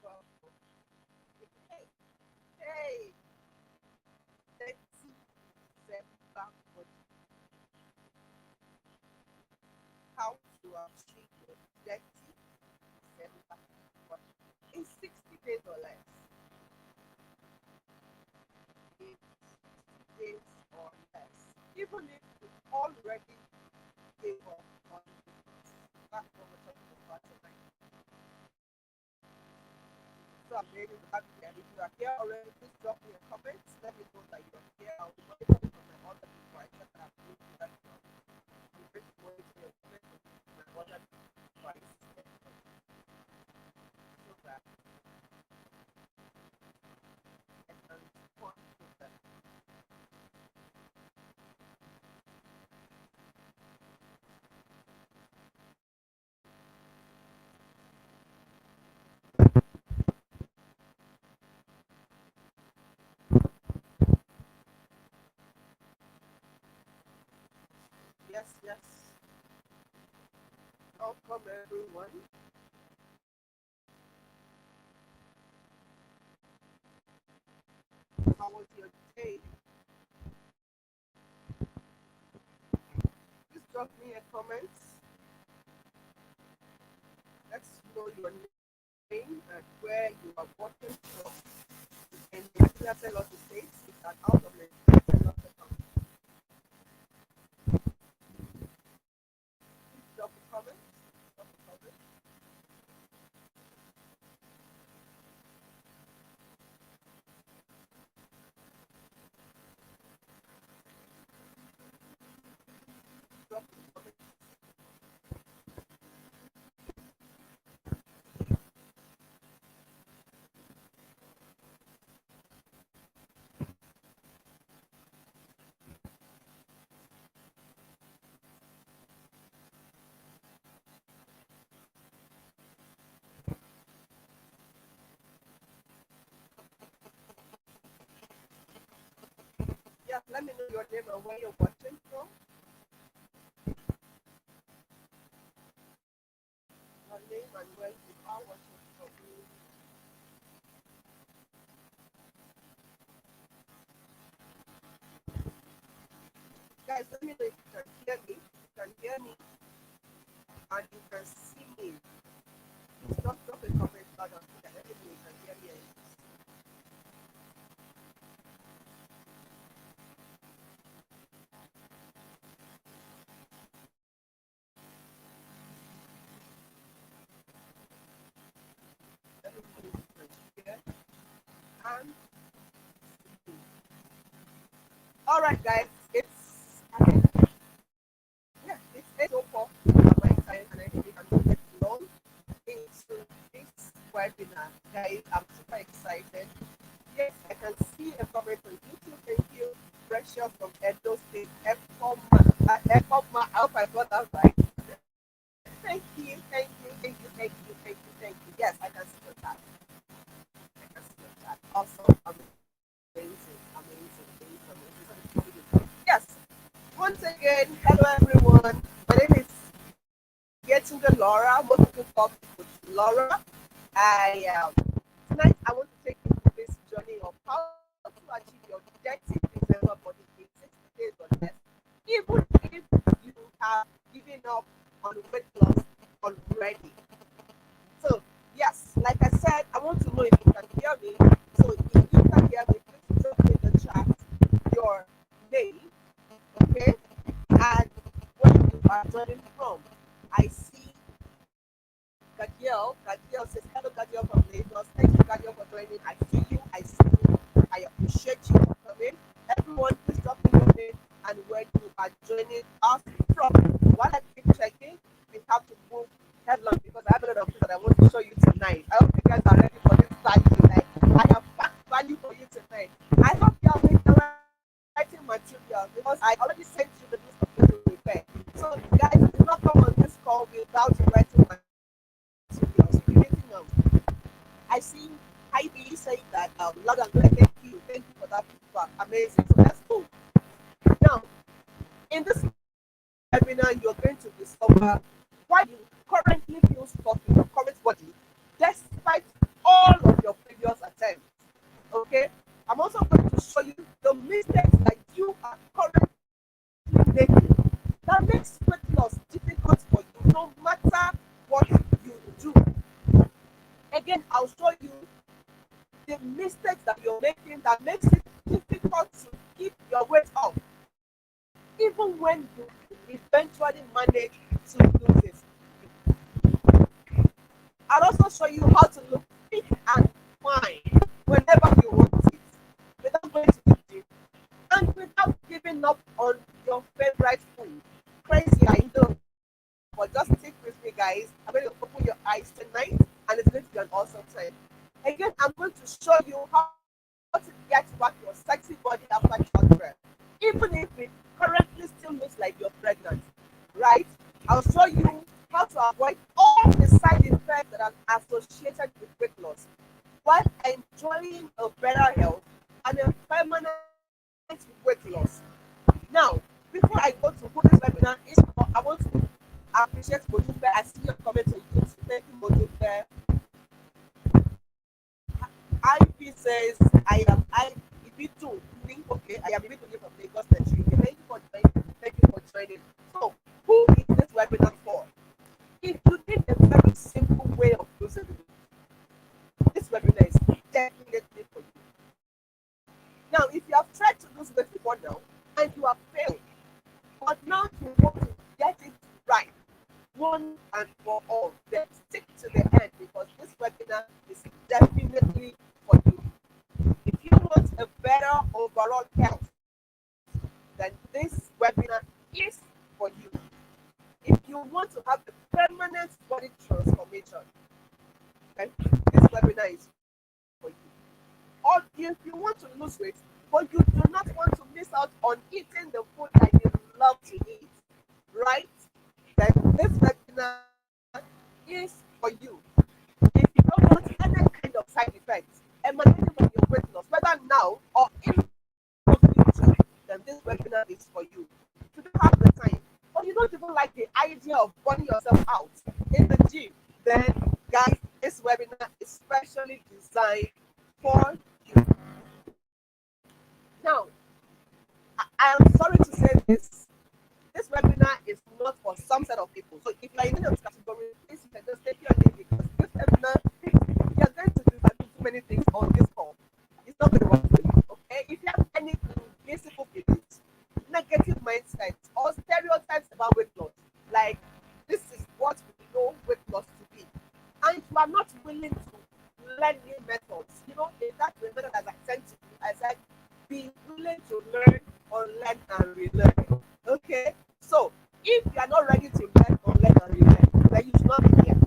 Well, hey, hey, Detty said back what how to achieve your Detty said back what in 60 days or less. In 60 days or less. Even if you already gave up on it. That's what we're talking about tonight. So I'm ready to have you. And if you are here already, please drop me a comment. Let me know that you're here. I'll be monitoring from my other device that I've used that I'm going to monitor your comment from my other device so that I can respond to them. Yes, yes. Welcome everyone. How was your day? Please drop me a comment. Let's know your name and where you are watching from. And Nigeria tell us the states. If you out of Nigeria, tell us the country. Please drop a comment. Drop a comment. Drop a comment. Yes, let me know your name and where you're watching from. Your name and where you are watching from. Guys, let me know if you can hear me. You can hear me and you can see me. Stop, drop a comment down and say that let me know you can hear me. Let me know if you can hear and all right, guys. It's I think yeah, it's 8:04 on my time, and I think we can not get long into this webinar, guys. I'm super excited. Yes, I can see a comment on YouTube. Thank you, Precious from Edo State. Epoma, I hope I got that right. Thank you, thank you, thank you, thank you, thank you, thank you. Yes, I can see your chat. I can see your chat. Awesome, amazing, amazing, amazing, amazing. Yes, once again, hello everyone. My name is Getting the Laura. Most people call me Coach Laura. I tonight I want to take you through this journey of how to achieve your objective December body in 60 days or less, even if you have given up on weight loss already. So yes, like I said, I want to know if you can hear me. So if you can hear me, please drop in the chat your name, okay, and where you are joining from. I see Gadiel. Gadiel says, hello, Gadiel from Lagos. Thank you, Gadiel, for joining. I see you. I see you. I appreciate you for coming. Everyone, please drop in your name and where you are joining us from. While I keep checking, we have to move headlong because I have a lot of things that I want to show you tonight. I hope you guys are ready for this value. Like, I have packed value for you tonight. I hope you are making the writing material because I already sent you the list of things to prepare. So, guys, do not come on this call without writing materials. Creating I see Heidi saying that loud and clear. Thank you for that feedback. Amazing. So let's go. Now, in this webinar, you're going to discover why you currently feel stuck in your current body, despite all mistakes that you are currently making that makes weight loss difficult for you no matter what you do. Again, I'll show you the mistakes that you're making that makes it difficult to keep your weight off, even when you eventually manage to lose it. I'll also show you how to look fit and fine whenever you want it, without going to the gym and without giving up on your favorite food. Crazy, I know, but just stick with me, guys. I'm going to open your eyes tonight, and it's going to be an awesome time. Again, I'm going to show you how to get back your sexy body after childbirth, even if it currently still looks like you're pregnant, right? I'll show you how to avoid all the side effects that are associated with weight loss while enjoying a better health and a permanent weight loss. Now, before I go to who this webinar is for, I want to appreciate Modupe. I see your comment on YouTube. Thank you, Modupe. IP says, I am I Ibitu. Okay, I am Ibitu from Lagos, Nigeria. Thank you for joining. Thank you for joining. So, who is this webinar for? If you need a very simple way of losing weight, this webinar is definitely for you. Now, if you have tried to lose weight before now and you have failed, but now you want to get it right one and for all, then stick to the end because this webinar is definitely for you. If you want a better overall health, then this webinar is for you. If you want to have a permanent body transformation, then this webinar is for you. Or if you want to lose weight, but you do not want to miss out on eating the food that you love to eat, right? Then this webinar is for you. If you don't want any kind of side effects emanating from your weight loss, whether now or in the future, then this webinar is for you. If you don't have the time, or you don't even like the idea of burning yourself out in the gym, then guys, this webinar is specially designed for you. Now, I am sorry to say this webinar is not for some set of people. So if you're in any of this category, please you can just take your name because this webinar, you're going to do too many things on this call. It's not going to work for you. Okay? If you have any invisible beliefs, negative mindsets, or stereotypes about weight loss, like this is what we know weight loss to be, and you are not willing to learn new methods, if that's the method as I sent to you, I said, be willing to learn, unlearn, and relearn. Okay? So, if you are not ready to learn, unlearn, and relearn, then you should not be here.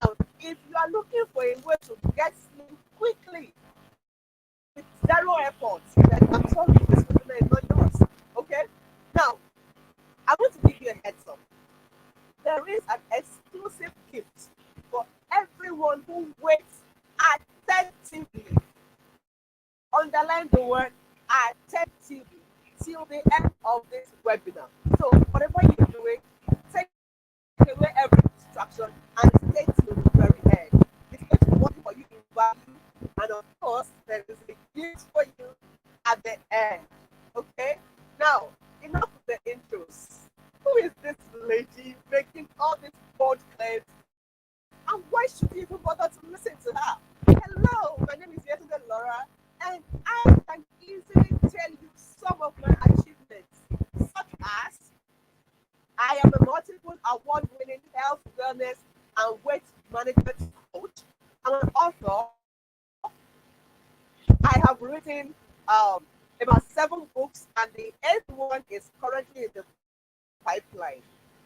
Now, if you are looking for a way to get slim quickly with zero effort, then I'm sorry, this webinar is not yours. Okay? Now, I want to give you a heads up. There is an exclusive gift for everyone who waits attentively. Underline the word attentively till the end of this webinar. So whatever you're doing, take away every distraction and stay till the very end. It's going to be working for you in value, and of course, there is a gift for you at the end. Okay? Now, enough of the intros. Who is this lady making all these bold claims? And why should you even bother to listen to her? Hello, my name is Yetunde Laura, and I can easily tell you some of my achievements, such as I am a multiple award-winning health, wellness, and weight management coach. I'm an author. I have written about 7 books, and the 8th one is currently in the pipeline,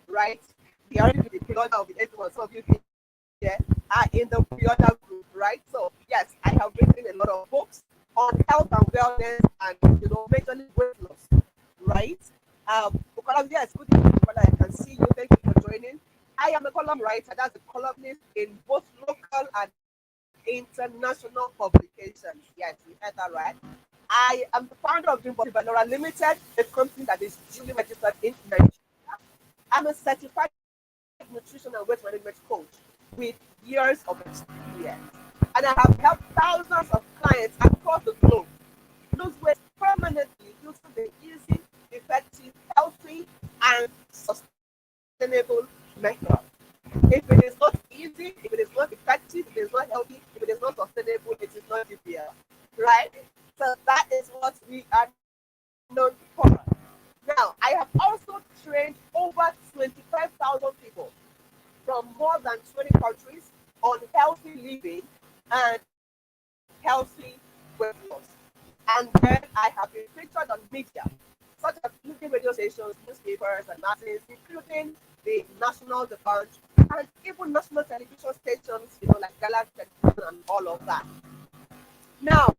right? We already did the pre-order of the 8th one. Some of you here are in the pre-order group, right? So yes, I have written a lot of books on health and wellness and majorly weight loss, right? Because yes, good evening, brother. I can see you. Thank you for joining. I am a column writer. That's a columnist in both local and international publications. Yes, you heard that right. I am the founder of Dream Body by Laura Limited, a company that is duly registered in Nigeria. I'm a certified nutrition and weight management coach with years of experience. And I have helped thousands of clients across the globe lose weight permanently are known for. Now, I have also trained over 25,000 people from more than 20 countries on healthy living and healthy weight loss. And then I have been featured on media, such as leading radio stations, newspapers, and magazines, including the National, the Punch, and even national television stations, like Galaxy Television and all of that. Now,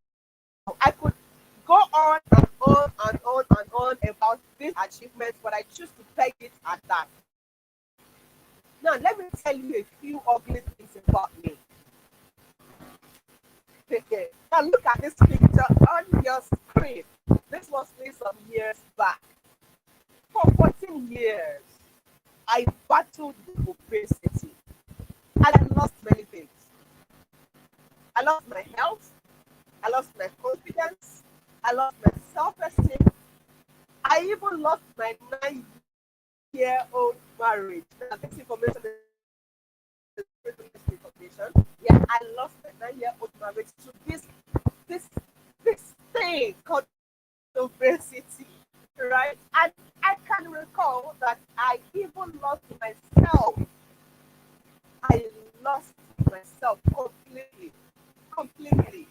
I could go on and on and on and on about these achievements, but I choose to peg it at that. Now, let me tell you a few ugly things about me. Okay. Now, look at this picture on your screen. This was me some years back. For 14 years, I battled with obesity and I lost many things. I lost my health, I lost my confidence, I lost my self esteem, I even lost my 9-year-old marriage. Now, this information is privileged information. Yeah, I lost my 9-year-old marriage to this this thing called obesity, right? And I can recall that I even lost myself. I lost myself completely, completely.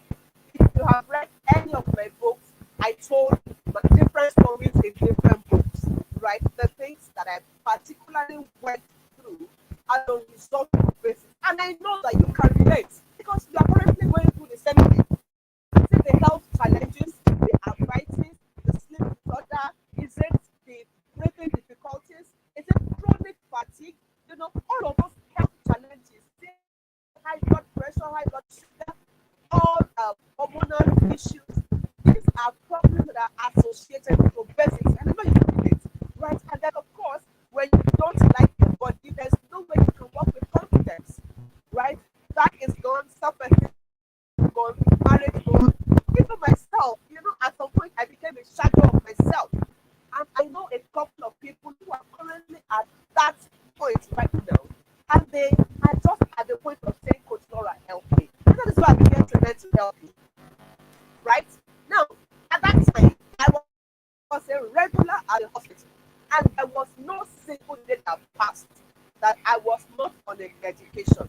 If you have read any of my books, I told my different stories in different books, right? The things that I particularly went through as a result of this. And I know that you can relate because you are currently going through the same thing. Is it the health challenges, the arthritis, the sleep disorder? Is it the breathing difficulties? Is it chronic fatigue? All of those health challenges, say high blood pressure, high blood sugar, all hormonal issues. These are problems that are associated with obesity. And I know you feel it, right? And then, of course, when you don't like your body, there's no way you can work with confidence, right? That is gone, self-esteem is gone, marriage gone. Even myself, at some point I became a shadow of myself. And I know a couple of people who are currently at that point right now. And they are just at the point of saying, Coach Laura, help me. And that is why I'm here today to help you, right? Now, at that time, I was a regular at the hospital. And there was no single day that passed that I was not on a medication.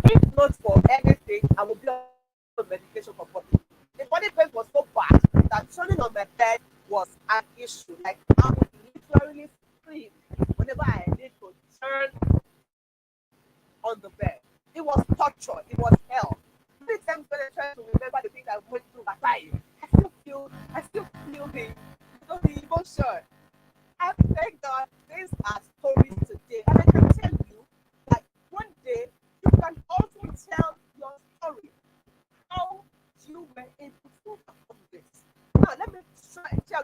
If not for anything, I would be on medication for body pain. The body pain was so bad that turning on my bed was an issue. Like I would literally scream whenever I need to turn on the bed. It was torture. It was hell. Many times when I try to remember the things I went through at time, I still feel the emotion. I thank God these are stories today. And I can tell you that one day you can also tell your story. How you were able to overcome this. Now let me try and share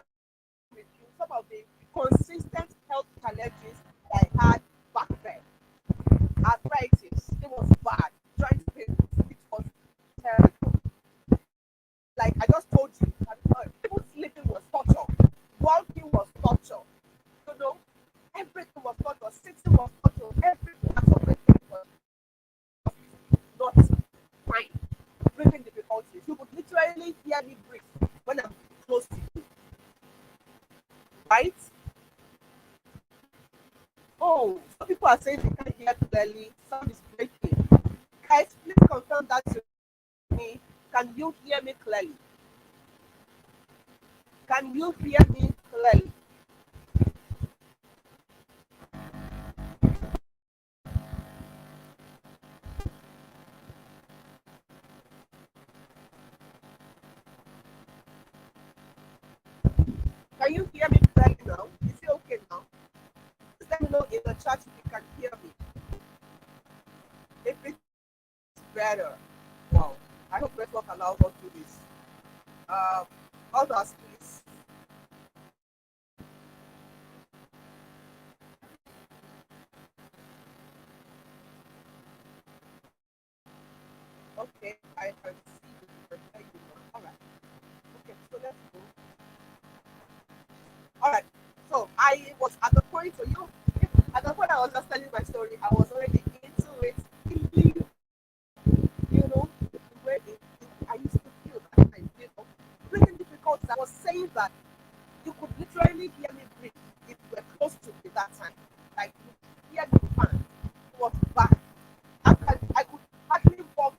with you some of the consistent health challenges I had back then. Arthritis, it was bad. Trying to pay it was terrible. Like I just told you, even sleeping was torture. Walking was torture. You know, everything was torture. Sitting was torture. Every part of it was not fine. Breathing difficulties. You would literally hear me breathe when I'm close to you, right? Oh, some people are saying they can't hear clearly. Sound is breaking. Guys, please confirm that to me. Can you hear me clearly? Can you hear me clearly? Can you hear me clearly now? Is it okay now? Please let me know in the chat if you can hear me. If it's better. Wow. I hope network allows us to do this. Um, others, please. Okay, I can see you. Thank you. All right. Okay, so let's go. All right. So I was at the point where at the point I was just telling my story, I was already into it. Deeply, the way I used to feel that I breathing difficulties. I was saying means that you could literally hear me breathe if you were close to me that time. Like you could hear the fan. It was bad. I could hardly walk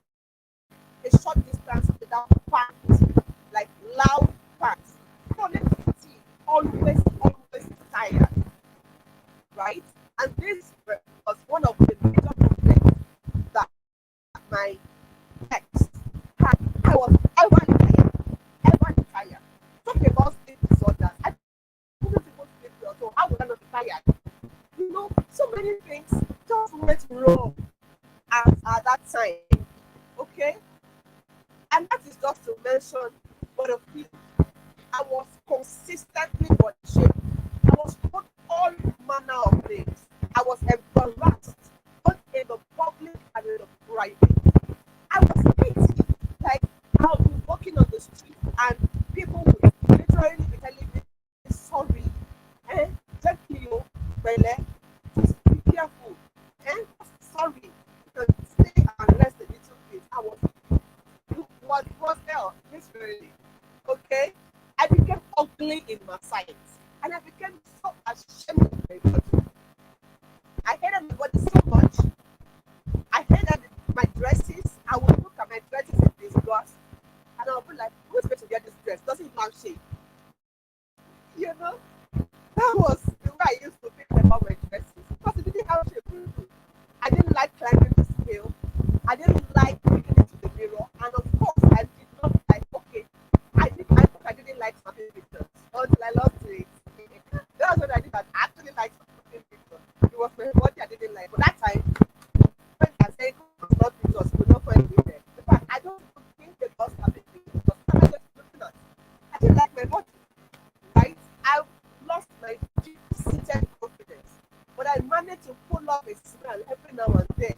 a short distance without pants, like loud pants. Chronic fatigue, always tired, right? And this was one of the major problems that my ex had. I was ever tired. Talk about sleep disorders. I wasn't supposed to sleep well, so how would I not be tired? So many things just went wrong at that time. Okay, and that is just to mention but a few. I was consistently body shape. I was told all manner of things. I was embarrassed, both in the public and in the private. I was petty. Like, I'll be walking on the street and people would literally be telling me, sorry, eh, gently, oh, Bele, just be careful, eh, sorry, you can stay and rest a little bit. I was, what else? Literally, okay? I became ugly in my sight, and I became so ashamed of my body. I hated my body so much. I hated my dresses. I would look at my dresses in disgust, and I would be like, "Who's going to get this dress? Doesn't even have shape." You know, that was the way I used to think about my dresses because it didn't have shape. I didn't like climbing the scale. I didn't like looking into the mirror, and of course, I did not like. Okay, I didn't like snapping pictures until I lost weight. That's what I did. I actually like snapping pictures. It was my body I didn't like. But that time, when I said not pictures, could not find me there. In fact, I don't even think about snapping pictures because I was just looking at. I didn't like my body. Right? I lost my deep-seated confidence, but I managed to pull off a smile every now and then.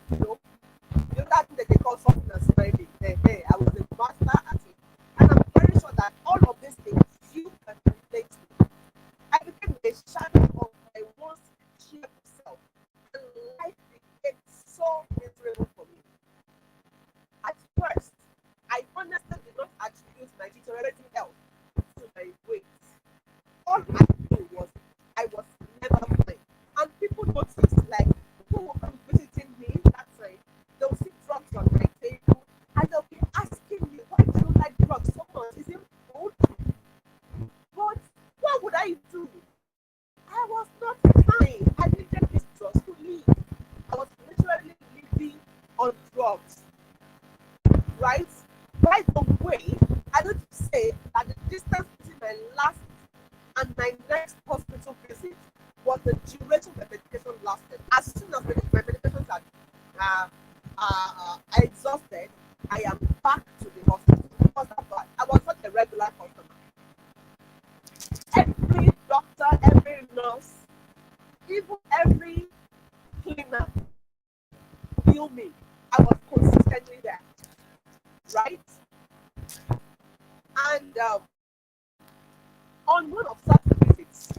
That thing that they call something and smiling. Hey, I was a master at it. And I'm very sure that all of these things you can relate to. I became a shadow of my once cheerful self. And life became so miserable for me. At first, I honestly did not attribute my deteriorating health to my weight. All I knew was I was never fine. And people noticed, like, people will come visiting me that time. They'll see drugs on my table and they'll be asking me, why do you like drugs so much? Is it good? But what would I do? I was not fine. I needed these drugs to live. I was literally living on drugs, right? By the way, I need to say that the distance between my last and my next hospital visit was the duration my medication lasted. As soon as my medications are exhausted, I am back to the hospital. Because I was not a regular customer. Every doctor, every nurse, even every cleaner knew me. I was consistently there, right? And on one of such visits,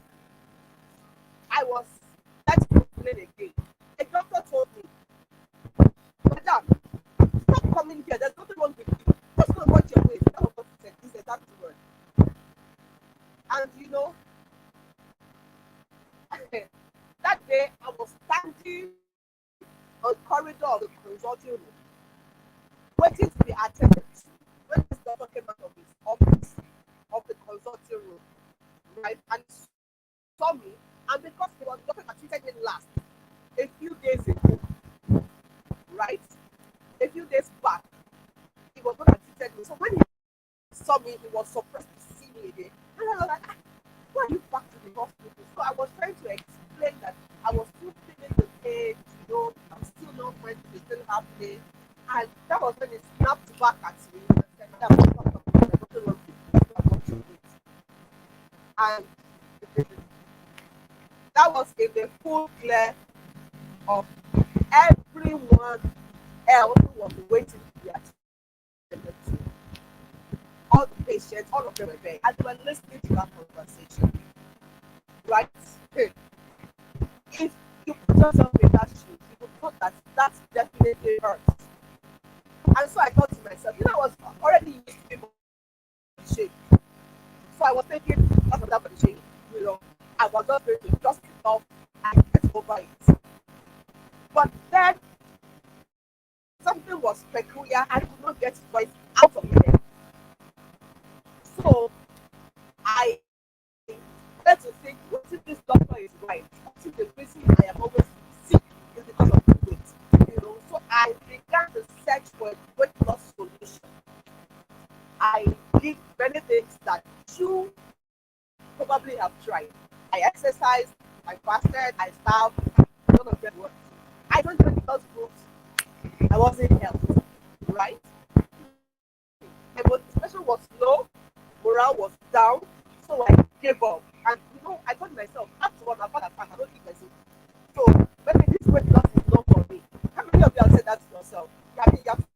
I was let to complain again. A doctor told me, Madam, stop coming here. There's nothing wrong with you. Just go watch your weight. That was what he said. He said that word. And that day I was standing on the corridor of the consulting room, waiting to be attended to. When this doctor came out of his office of the consulting room, right, and he saw me, and because he was the doctor that treated me last a few days ago, right, a few days back, he was not treated me. So when he saw me, he was surprised to see me again. And I was like, why are you back to the hospital? So I was trying to explain that I was still feeling the pain, I'm still not fine, it's still happening. And that was when he snapped back at me and said, Madam, stop talking, there's nothing wrong with you, stop what you eat. And that was in the full glare of everyone else who was waiting to be attended to. All the patients, all of them were there, and they were listening to that conversation. Right? If you put yourself in that shoe, you would know that that definitely hurts. And so I thought to myself, I was already used to being in shape. So I was thinking, That's another for the shame. You know, I was not going to just enough and get over it. But then something was peculiar. I could not get it right out of my head. So I started to think, what if this doctor is right? What if the reason I am always sick is because of the weight? You know, so I began to search for a weight loss solution. I did many things that you probably have tried. I exercised, I fasted, I starved. None of them worked. I don't join those groups. I wasn't healthy, right? My motivation was low, morale was down, so I gave up. And I told myself, after one, I've had a fact, I don't eat myself. So maybe this weight loss is not for me. How many of you have said that to yourself? You have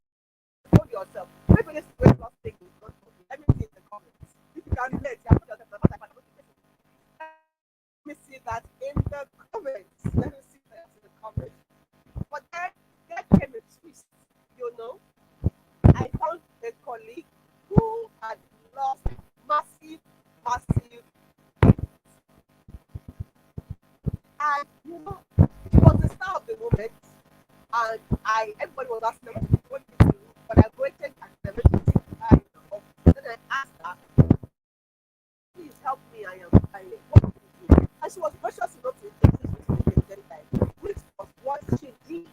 told yourself, maybe this weight loss thing is not for me. Let me see in the comments. If you can relate, you have told yourself, "I'm not like that." Let me see that in the comments. Let me see that in the comments. But then there came a twist, you know. I found a colleague who had lost massive, massive, and it was the start of the moment. And everybody was asking me what did you do, but I waited and never did. Then I asked her, please help me. What did you do? And she was gracious enough to introduce me to the very time, which was what she did.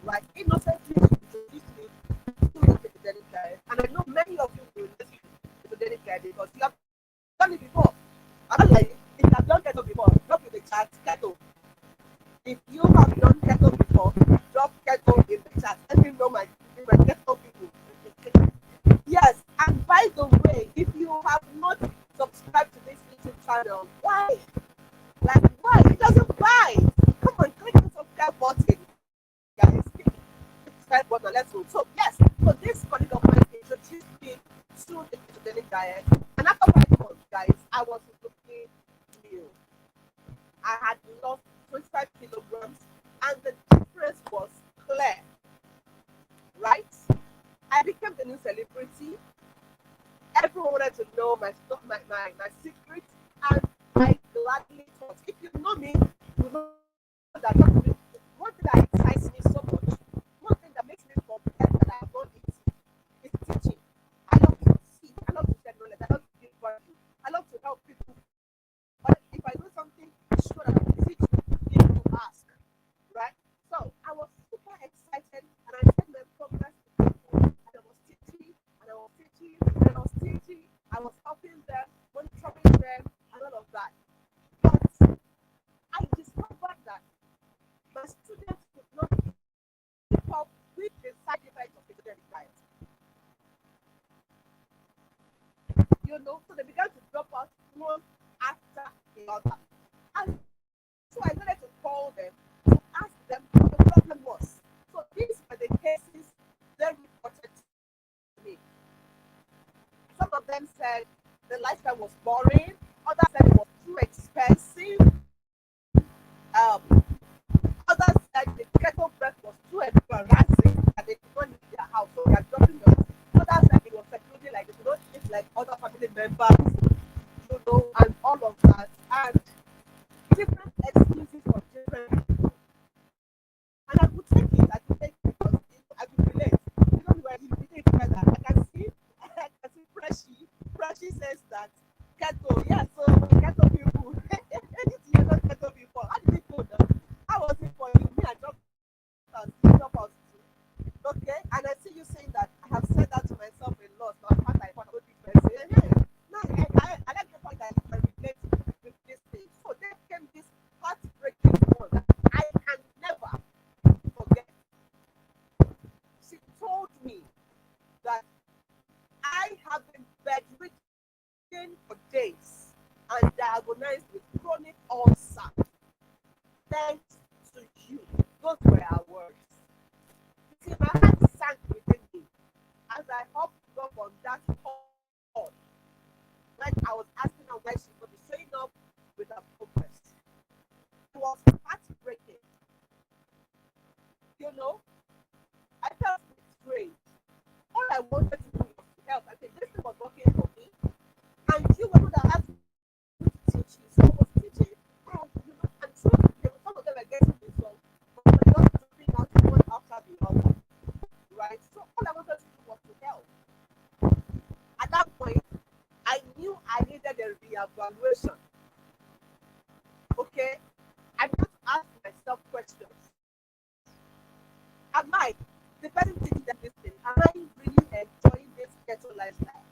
Like innocently, she introduced me to the academic guy. And I know many of you will listen to the academic guy because you have done it before. I'm not like if you have done keto before, drop in the chat keto. If you have done keto before, drop keto in the chat. Let me know my favorite keto people. Yes, and by the way, if you have not subscribed to this YouTube channel, why? Like why? It doesn't buy. Come on, click the subscribe button, guys. Click the subscribe button. Let's go. So yes, so this colleague of mine introduced me to the ketogenic diet, and after 5 months, guys, I was looking new. I had lost 25 kilograms, and the difference was clear, right? I became the new celebrity. Everyone wanted to know my secret, and I gladly taught. If you know me, you know that one thing that excites me so much, one thing that makes me forget that I have done it is teaching. I love to teach. I love to share knowledge. I love to give value. I love to help people. But if I know something, I'm sure that I will teach you if you ask, right? So I was super excited, and I said my progress to people, and I was teaching, and I was teaching, and I was teaching. I was helping them, monitoring them, and all of that. But I discovered that my students could not keep up with the side effects of the diet. So they began to drop out one after the other. And so I wanted to call them to ask them what the problem was. So these were the cases they reported to me. Some of them said the lifestyle was boring, others said it was too expensive, um, others said the keto breath was too embarrassing that they could not leave their house, so they are dropping them. Others said it was secluded, like they could not eat like other family members, and all of that. And different excuses for different people. And I could take it, because I could relate. Where you put it together, I can see Freshie. Freshie says that keto, yeah, so keto people. You're not keto before. How did it go now? How was it for you? Me, I dropped out. You drop out too. Okay, and I see you saying that I have said that to myself a lot. Now, part I want to be person. No, I like the point that I relate with this thing. So there came this heartbreaking one that I can never forget. She told me that I have been bedridden for days and diagnosed with chronic ulcer. Thanks to you. Those were her words. See, my heart sank within me as I hopped up on that call when I was asking her why she was showing up with her progress. It was heartbreaking. I felt betrayed. All I wanted to do was to help. I said, this thing was working for me. And you were the one that asked Okay, I began to ask myself questions. Am I the person teaching them this thing? Am I really enjoying this ghetto lifestyle?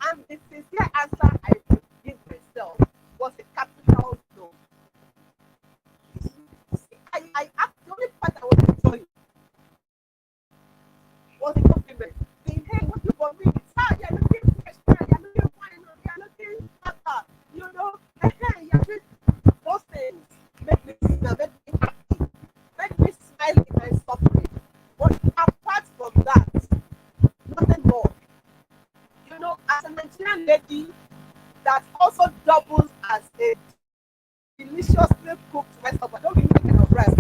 And the sincere answer I could give myself was a capital no. See, I asked the only part I was enjoying was the compliment. The hey, what you for me? Ah, you're looking fresh, you're looking fine, you're looking better, you know, hey, you're doing those things make me smile, make me happy, make me smile in my suffering. But apart from that, nothing more. You know, as a Nigerian lady that also doubles as a deliciously cooked rice up, I don't really kind of rice,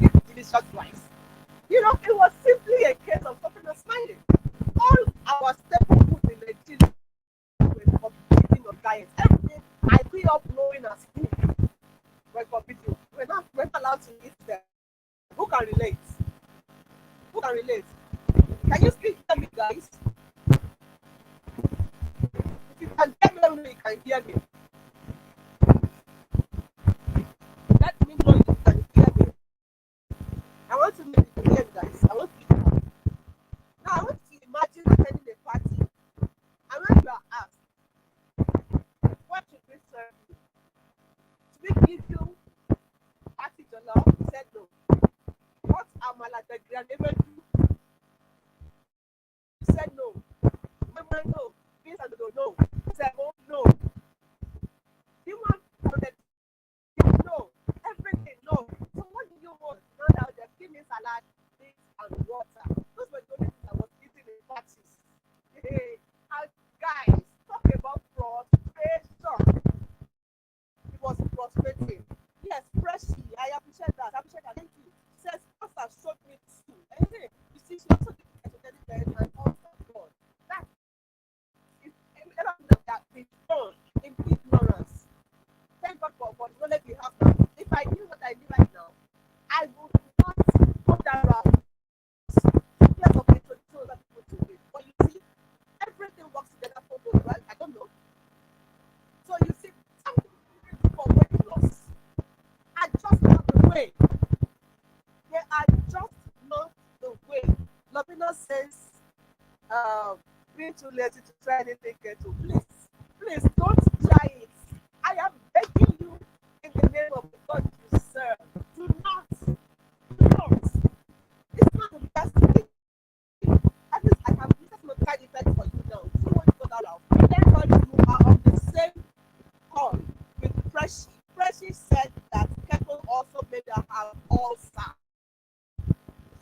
it's delicious rice. You know, it was simply a case of something and smiling. All our staple food in Nigeria were competing on diet. Everything I grew up knowing as food were competing. We're not allowed to eat them. Who can relate? Who can relate? Can you still hear me, guys? If you can hear me, let me know you can hear me. Let me know you can hear me. I want to know if you can hear me, guys. I want to know. Now, I want you to imagine attending a party, and when you are asked, what should we serve you? Should we give you party jollof? You said no. What amala gbegiri and ewedu? You said no. Mama, no. Beans and dodo, no. Semo, no. Do you want pounded yam? No. Everything, no. So what do you want? Now that just give me salad, beans, and water. Those were the only things I was eating in parties. Hey, and guys, talk about frustration. It was frustrating. Yes, Freshie, I appreciate that. I appreciate that. Thank you. She says, Pastor showed me too. And hey, you see, she also did the exoteric and all that. God. That is a lot of that is done in ignorance. Thank God for the knowledge we have now. If I knew what I knew right now, I would not go that route. Yes, of introducing other people to it. But you see, everything works together for good, right? I don't know. So you see, something for weight loss are just not the way. They are just not the way. Lavina says, um, being too lazy to try anything keto. Please don't try it. I am begging you in the name of the God you serve. Do not. Do not. It's not the best thing. At least I have listed some side effects for you now. So what you go that out. Thank God you are on the same call with Freshie. Freshie said that keto also made her have ulcer.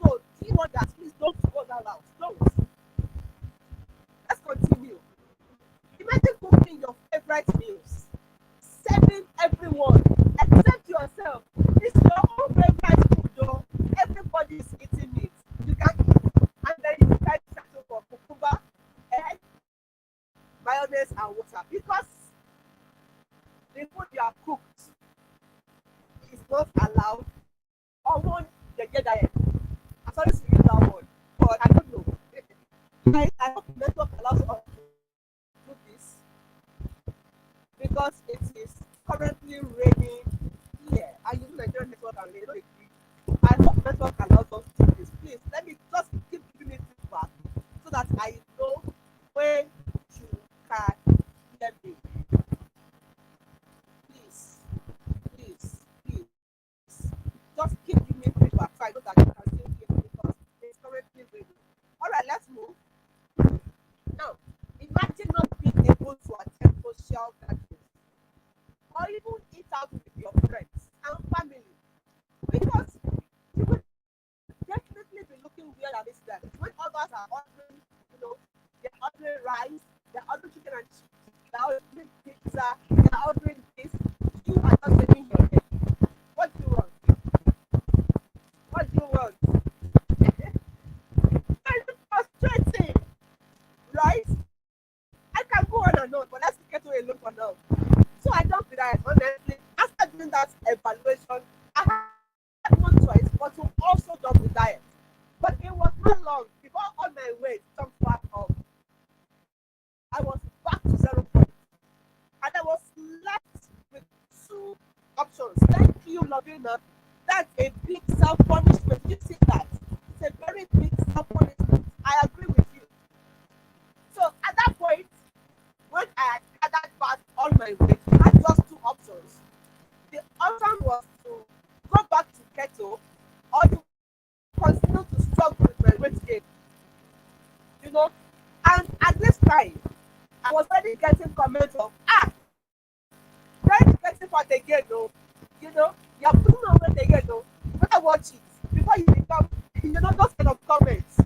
So do you want that? Please don't go that route. Don't. Let's continue. Imagine cooking your favorite meals, serving everyone except yourself. It's your own favorite food, though. Everybody is eating it. You can eat, and then you decide to settle for cucumber, egg, mayonnaise, and water because the food you have cooked is not allowed on one the diet. I'm sorry to use that word, but I don't know. I hope the network allows us to do this because it is currently raining here. I use Nigerian network and they don't agree. I hope network allows us to do this. Please let me just keep giving it feedback so that I know when you can hear me. Please, please. Just keep giving me feedback so I know that you can still hear me because it's currently raining. Alright, let's move. Now, imagine not being able to attend social gatherings or even eat out with your friends and family because you will definitely be looking weird at this time. When others are ordering, they're ordering rice, they're ordering chicken and chips, they're ordering pizza, they're ordering this. You are not saving your head. What do you want? What do you want? Very frustrating, right? I can go on and on, but let's get to a look for now. So I don't be that honestly. After doing that evaluation, I had no choice but to also dump the diet. But it was not long before all my weight jumped back up. I was back to 0 point. And I was left with two options. Thank you, Lovina. That's a big self punishment. You see that? It's a very big self punishment. I agree with you. So at that point, when I had gathered back all my weight, I had just two options. The option was to go back to keto or to continue to struggle with my weight gain, you know. And at this time, I was already getting comments of, trying getting fat again, though. You know, you're putting on weight again, though. You better watch it before you become, those kind of comments.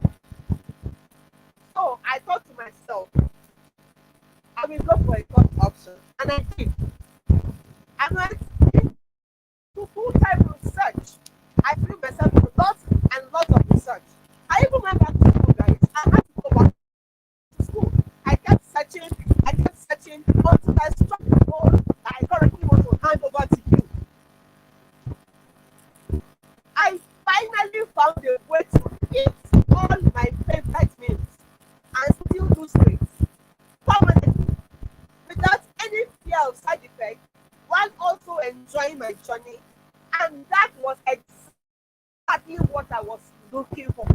So I thought to myself, I will go for a third option. And I did. I went into full time research. I threw myself into lots and lots of research. I even went back to school, guys. I had to go back to school. I kept searching until I struck the goal that I currently want to hand over to you. I finally found a way to eat all my favorite meals and still lose weight permanently without any fear of side effects while also enjoying my journey. And that was exactly what I was looking for.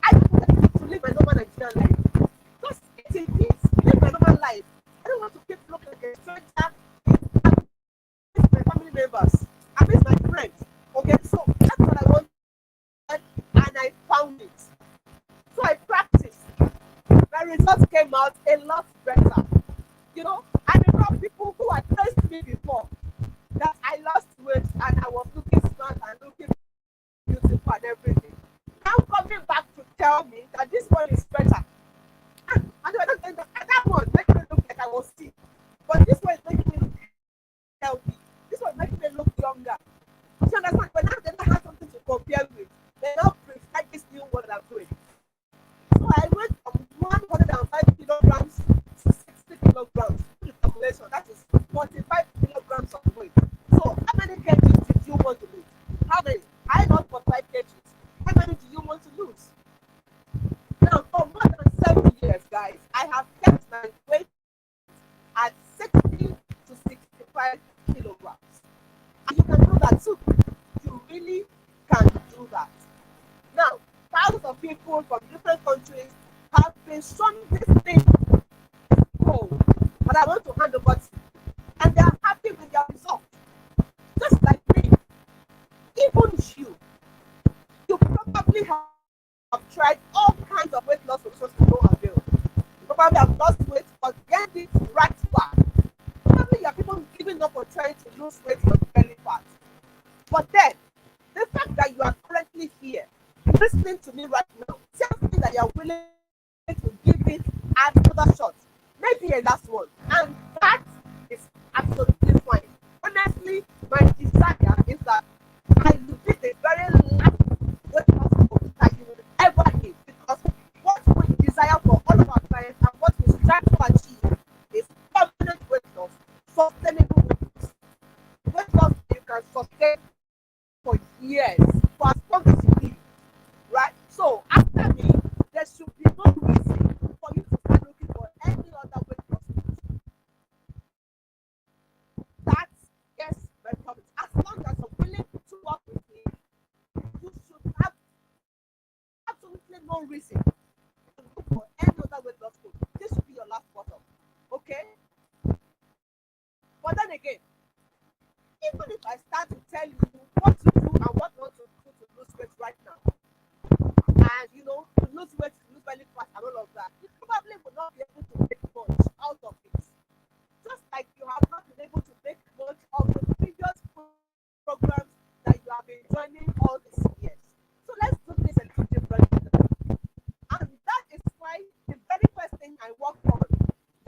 I wanted to live my normal Nigerian life. Just eating things, live my normal life. I don't want to keep looking like a stranger. I miss my family members. I miss my friends. Okay, so that's what I wanted and I found it. So I practiced. My results came out a lot better. I remember people who had praised me before that I lost weight and I was looking smart and looking beautiful and everything. Now coming back to tell me that this one is better. And they were not saying that one making me look like I was sick. But this one is making me look healthy. This one is making me look younger. You understand? But now they don't have something to compare with. They now prescribe this new one that I'm doing. So I went from 105 kilograms to 60 kilograms. The calculation, that is 45 kilograms of weight. So how many kgs did you want to lose? How many? I lost 45 kgs. How many do you want to lose? Now, for more than 7 years, guys, I have kept my weight at 60 to 65 kilograms. And you can do that too. You really can do that. Now, thousands of people from different countries have been shown this thing called, but I want to hand over to you. And they are happy with their results. Just like me. Even you probably have tried all kinds of weight loss solutions to no avail. You probably have lost weight or gained it right back. Probably you are people giving up on trying to lose weight from belly fat. But then, the fact that you are currently here, listening to me right now, tells me that you are willing to give it another shot. Maybe a last one. And that is absolutely fine. Honestly, my desire is that I will be the very last weight loss goal that you will ever need. Because what we desire for all of our clients and what we strive to achieve is permanent weight loss, sustainable weight loss. Weight loss you can sustain for years, for as long as you live. Right? So after me, there should be no reason for you to start looking for any other weight loss solution. That is my promise. As long as you're willing to work with me, you should have absolutely no reason to look for any other weight loss coach. This should be your last bottle. Okay? But then again, even if I start to tell you what to do and what not to do to lose weight right now, and to lose weight, to lose belly fat and all of that, you probably will not be able to make much out of it. Just like you have not been able to make much of the previous programs that you have been joining all these years. So let's do this a little differently. And that is why the very first thing I work on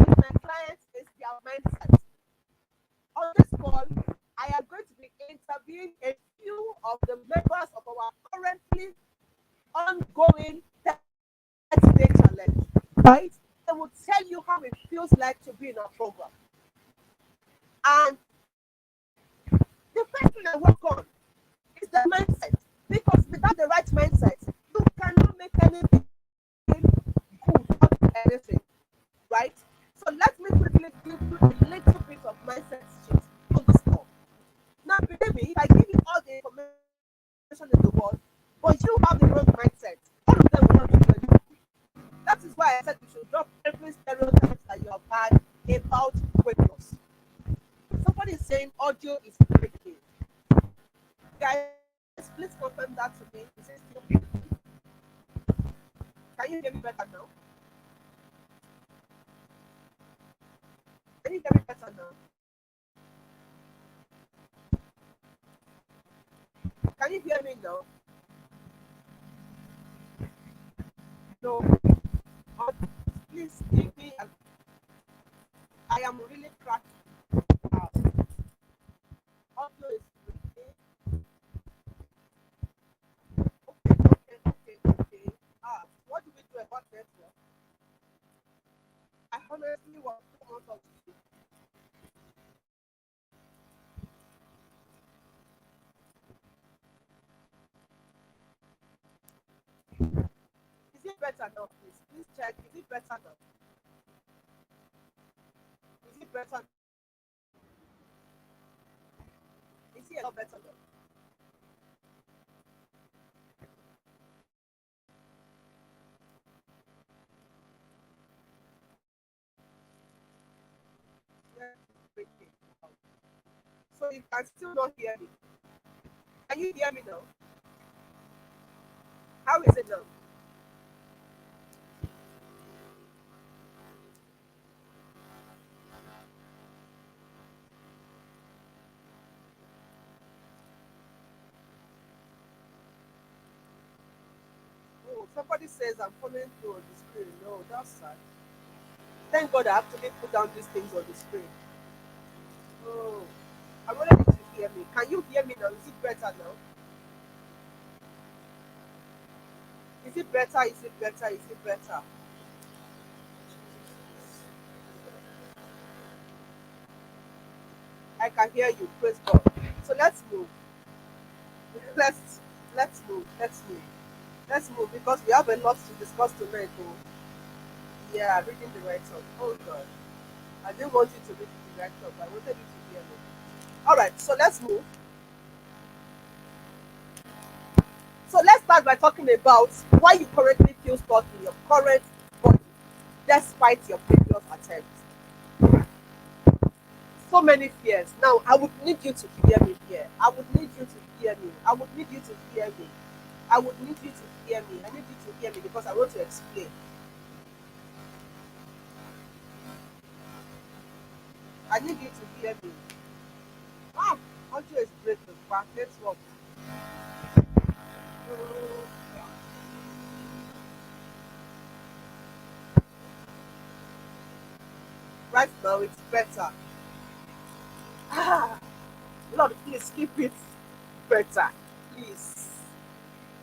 with my clients is their mindset. On this call, I am going to be interviewing a few of the members of our currently ongoing 30-day challenge. Right? They will tell you how it feels like to be in our program. And the first thing I work on is the mindset. Because without the right mindset, you cannot make anything good out of anything. Right? So let me quickly give you a little bit of mindset shift on this call. Somebody is saying audio is breaking. Guys, please confirm that to me. Is it still breaking? Can you hear me better now? Can you hear me better now? Can you hear me now? No. Uh, Please give me. I am really cracking out. Audio is breaking. Okay, okay, okay, okay. What do we do about network? I honestly want to want us to. Is it better now, please? Please check. Is it better now? Is it better? Is it a lot better now? Yeah, it's breaking. So you can still not hear me. Can you hear me now? How is it now? Oh, somebody says I'm falling through on the screen. No, that's sad. Thank God I actually put down these things on the screen. Oh, I wanted you to hear me. Can you hear me now? Is it better now? Is it better? Is it better? Is it better? I can hear you. Praise God. So let's move. Let's let's move. Let's move. Let's move because we have a lot to discuss tonight. Oh, yeah, reading the right song. Oh God, I didn't want you to read the right song. I wanted you to hear me. All right, so let's move. So let's start by talking about why you currently feel stuck in your current body despite your previous attempts. So many fears. Now, I would need you to hear me here. I would need you to hear me. I would need you to hear me. I would need you to hear me. I need you to hear me because I want to explain. I need you to hear me. Ah, audio is breaking. Back. Let's work. Right now, it's better. Ah, Lord, please keep it better. Please.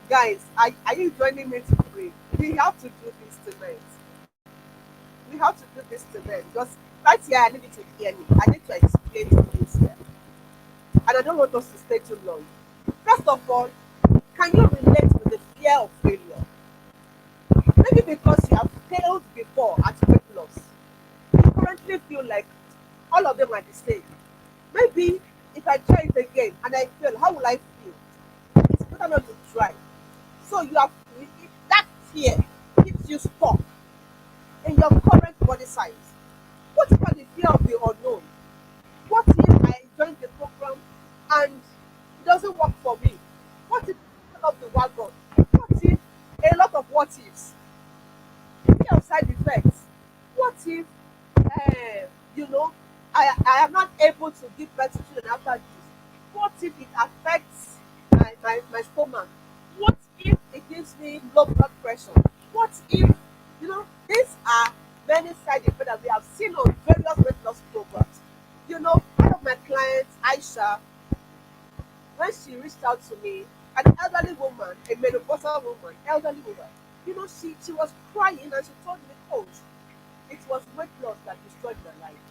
Guys, are you joining me to pray? We have to do this tonight. We have to do this tonight because right here, I need you to hear me. I need to explain to you here. And I don't want us to stay too long. First of all, can you relate with the fear of failure? Maybe because you have failed before at weight loss. You currently feel like all of them are the same. Maybe if I try it again and I fail, how will I feel? It's better not to try. So you have that fear keeps you stuck in your current body size. What about the fear of the unknown? What if I join the program and it doesn't work for me? What if I fall off the wagon? What if a lot of what ifs? Fear of side effects. What if you know I am not able to give birth to children after this? What if it affects my stomach? What if it gives me low blood pressure? What if these are many side effects that we have seen on various weight loss programs? One of my clients, Aisha, when she reached out to me, an elderly woman, a menopausal woman, elderly woman, she was crying and she told me, Coach, it was weight loss that destroyed my life.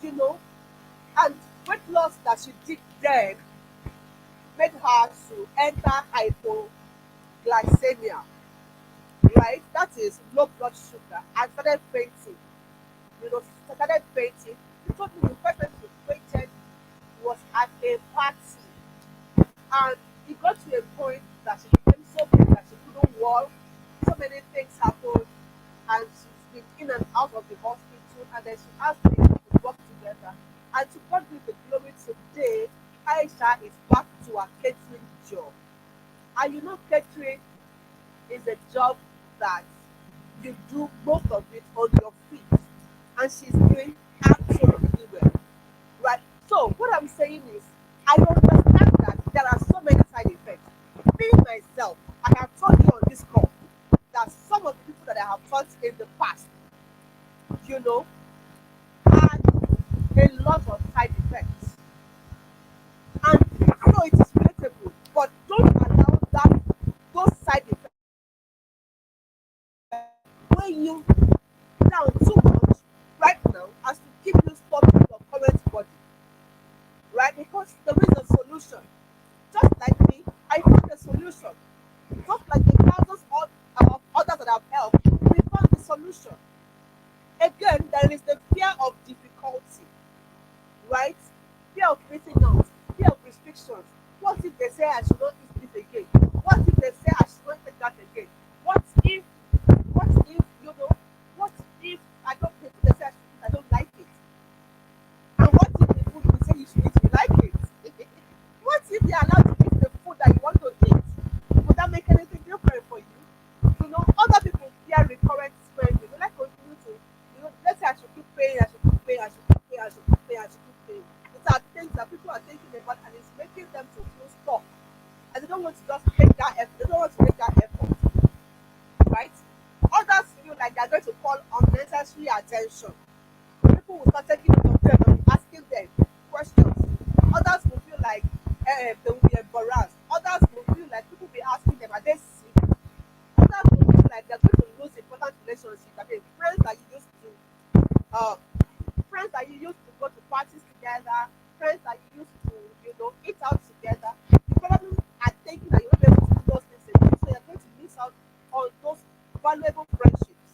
You know, and weight loss that she did then made her to enter hypoglycemia, right? That is low blood sugar, and started fainting. She started fainting. She told me the first time she fainted was at a party, and it got to a point that she became so big that she couldn't walk. So many things happened, and she's been in and out of the hospital. And then she asked me if we could work together. And to God be the glory today, Aisha is back to her catering job. And you know, catering is a job that you do most of it on your feet. And she's doing absolutely well. Right? So, what I'm saying is, I understand that there are so many side effects. Me, myself, I have told you on this call that some of the people that I have taught in the past, you know, had a lot of side effects. And so it is relatable. But don't allow that those side effects weigh you down too much right now as to keep you stuck in your current body. Right? Because there is a solution. Just like me, I found a solution. Just like the thousands of others that have helped, we found the solution. Again, there is the fear of difficulty, right? Fear of missing out, fear of restrictions. What if they say I should not eat this again? What if they say I should not take that again? What if, what if, you know, what if I don't take they say I don't like it? And what if the food we say you should eat, you like it? What if you're allowed to eat the food that you want to eat? Would that make anything different for you? You know, other people fear recurrent spending. They like continue to, you know, let's say I should keep paying, I should keep paying, I should keep paying, I should keep paying, I should keep paying. These are things that people are thinking about and it's making them to feel stuck. And they don't want to just take that effort. They don't want to make that effort, right? Others feel like they're going to call unnecessary attention. People will start taking it of them and asking them questions. Others will feel like they will be embarrassed. Others will feel like people will be asking them, are they sick? Others will feel like they're going to lose important relationships. I mean, uh, friends that you used to go to parties together, friends that you used to, you know, eat out together. You probably are thinking that you're not able to do those things again, so you're going to miss out on those valuable friendships.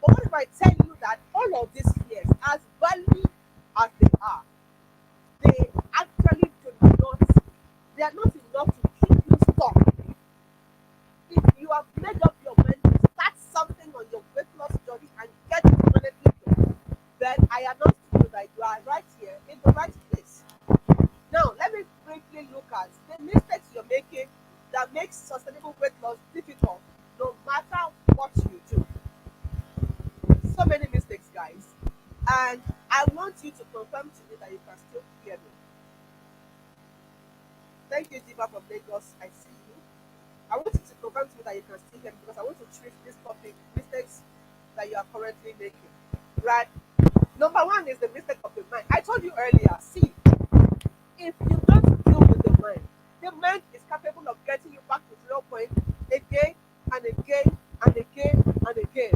But what if I tell you that all of these fears, as valid as they are, they actually do not, they are not enough to keep you stuck. If you have made up your mind to start something on your weight loss journey and get it permanently done, then I announce to you that you are right here in the right place. Now, let me briefly look at the mistakes you're making that makes sustainable weight loss difficult no matter what you do. So many mistakes, guys. And I want you to confirm to me that you can still hear me. Thank you, Diva from Lagos. I see you. I want you to confirm to me that you can still hear me because I want to treat this topic mistakes that you are currently making. Right? Number one is the mistake of the mind. I told you earlier, see, if you don't deal with the mind is capable of getting you back to 0 point again and again and again and again.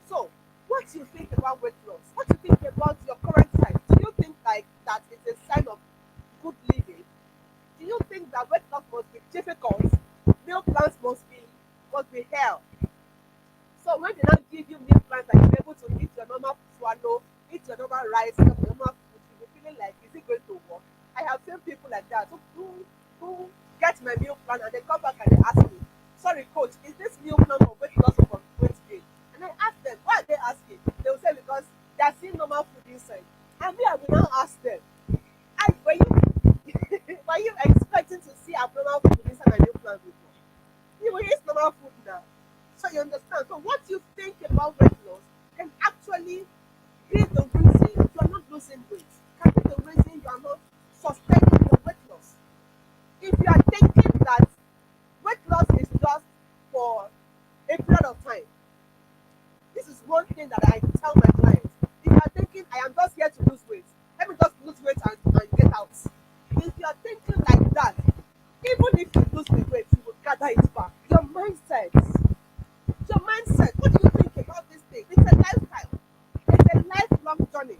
So, what do you think about weight loss? What do you think about your current size? Do you think like that is a sign of good living? Do you think that weight loss must be difficult? Meal plans must be hell. So when they now give you meal plans that you're able to eat your normal swallow, eat your normal rice, your normal food, you'll be feeling like, is it going to work? I have seen people like that who get my meal plan and they come back and they ask me, sorry coach, is this meal plan for weight loss or for weight gain? And I ask them, why are they asking? They will say because they are seeing normal food inside. And me, I will now ask them, I were you were you expecting to see abnormal food inside my meal plan before? You will eat normal food now. So you understand. So what you think about weight loss can actually be the reason you are not losing weight. Can be the reason you are not sustaining your weight loss. If you are thinking that weight loss is just for a period of time, this is one thing that I tell my clients. If you are thinking I am just here to lose weight, let me just lose weight and get out. If you are thinking like that, even if you lose the weight, you will gather it back. Your mindset. What do you think about this thing? It's a lifestyle. It's a lifelong journey.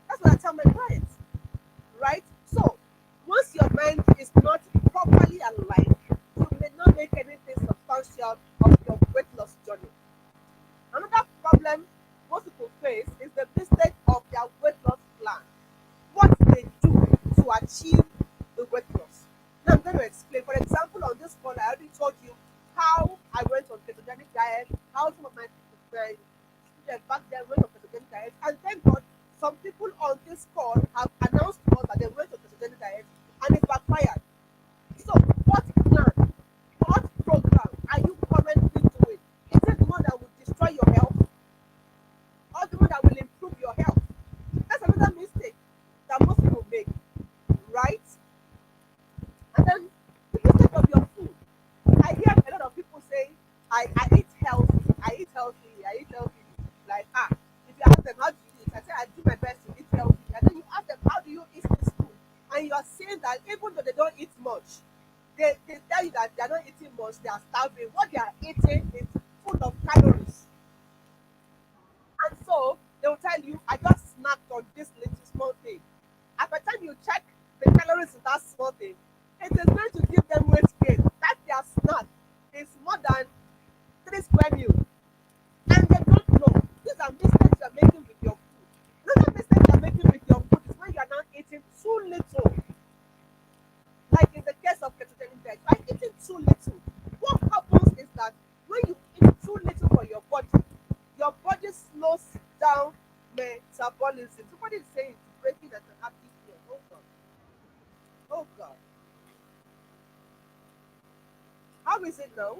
That's what I tell my clients, right? So once your mind is not properly aligned, you may not make anything substantial of your weight loss journey. Another problem most people face is the mistake of their weight loss plan. What they do to achieve the weight loss. Now I'm going to explain. For example, on this call, I already told you how I went on ketogenic diet, how some of my students back then went on ketogenic diet, and thank God Some people on this call have announced to us that they went to the ketogenic diet and it backfired. So, what plan, what program are you currently doing? Is it the one that will destroy your health or the one that will improve your health? That's another mistake that most people make, right? And then the mistake of your food. I hear a lot of people say, I eat healthy, I eat healthy, I eat healthy. Like, if you ask them, how do you eat? I say, I do my best to eat healthy. And then you ask them, how do you eat this food? And you are saying that even though they don't eat much, they tell you that they are not eating much, they are starving. What they are eating is full of calories. And so they will tell you, I just snacked on this little small thing. At the time you check the calories in that small thing, it is going to give them weight gain. That their snack is more than 3 square meals. And they don't know. These are mistakes you are making with your food. Another mistake you are making with your food is when you are now eating too little. Like in the case of ketogenic diet, by eating too little, what happens is that when you eat too little for your body slows down metabolism. Somebody is saying it's breaking at an active here. Oh God. Oh God. How is it now?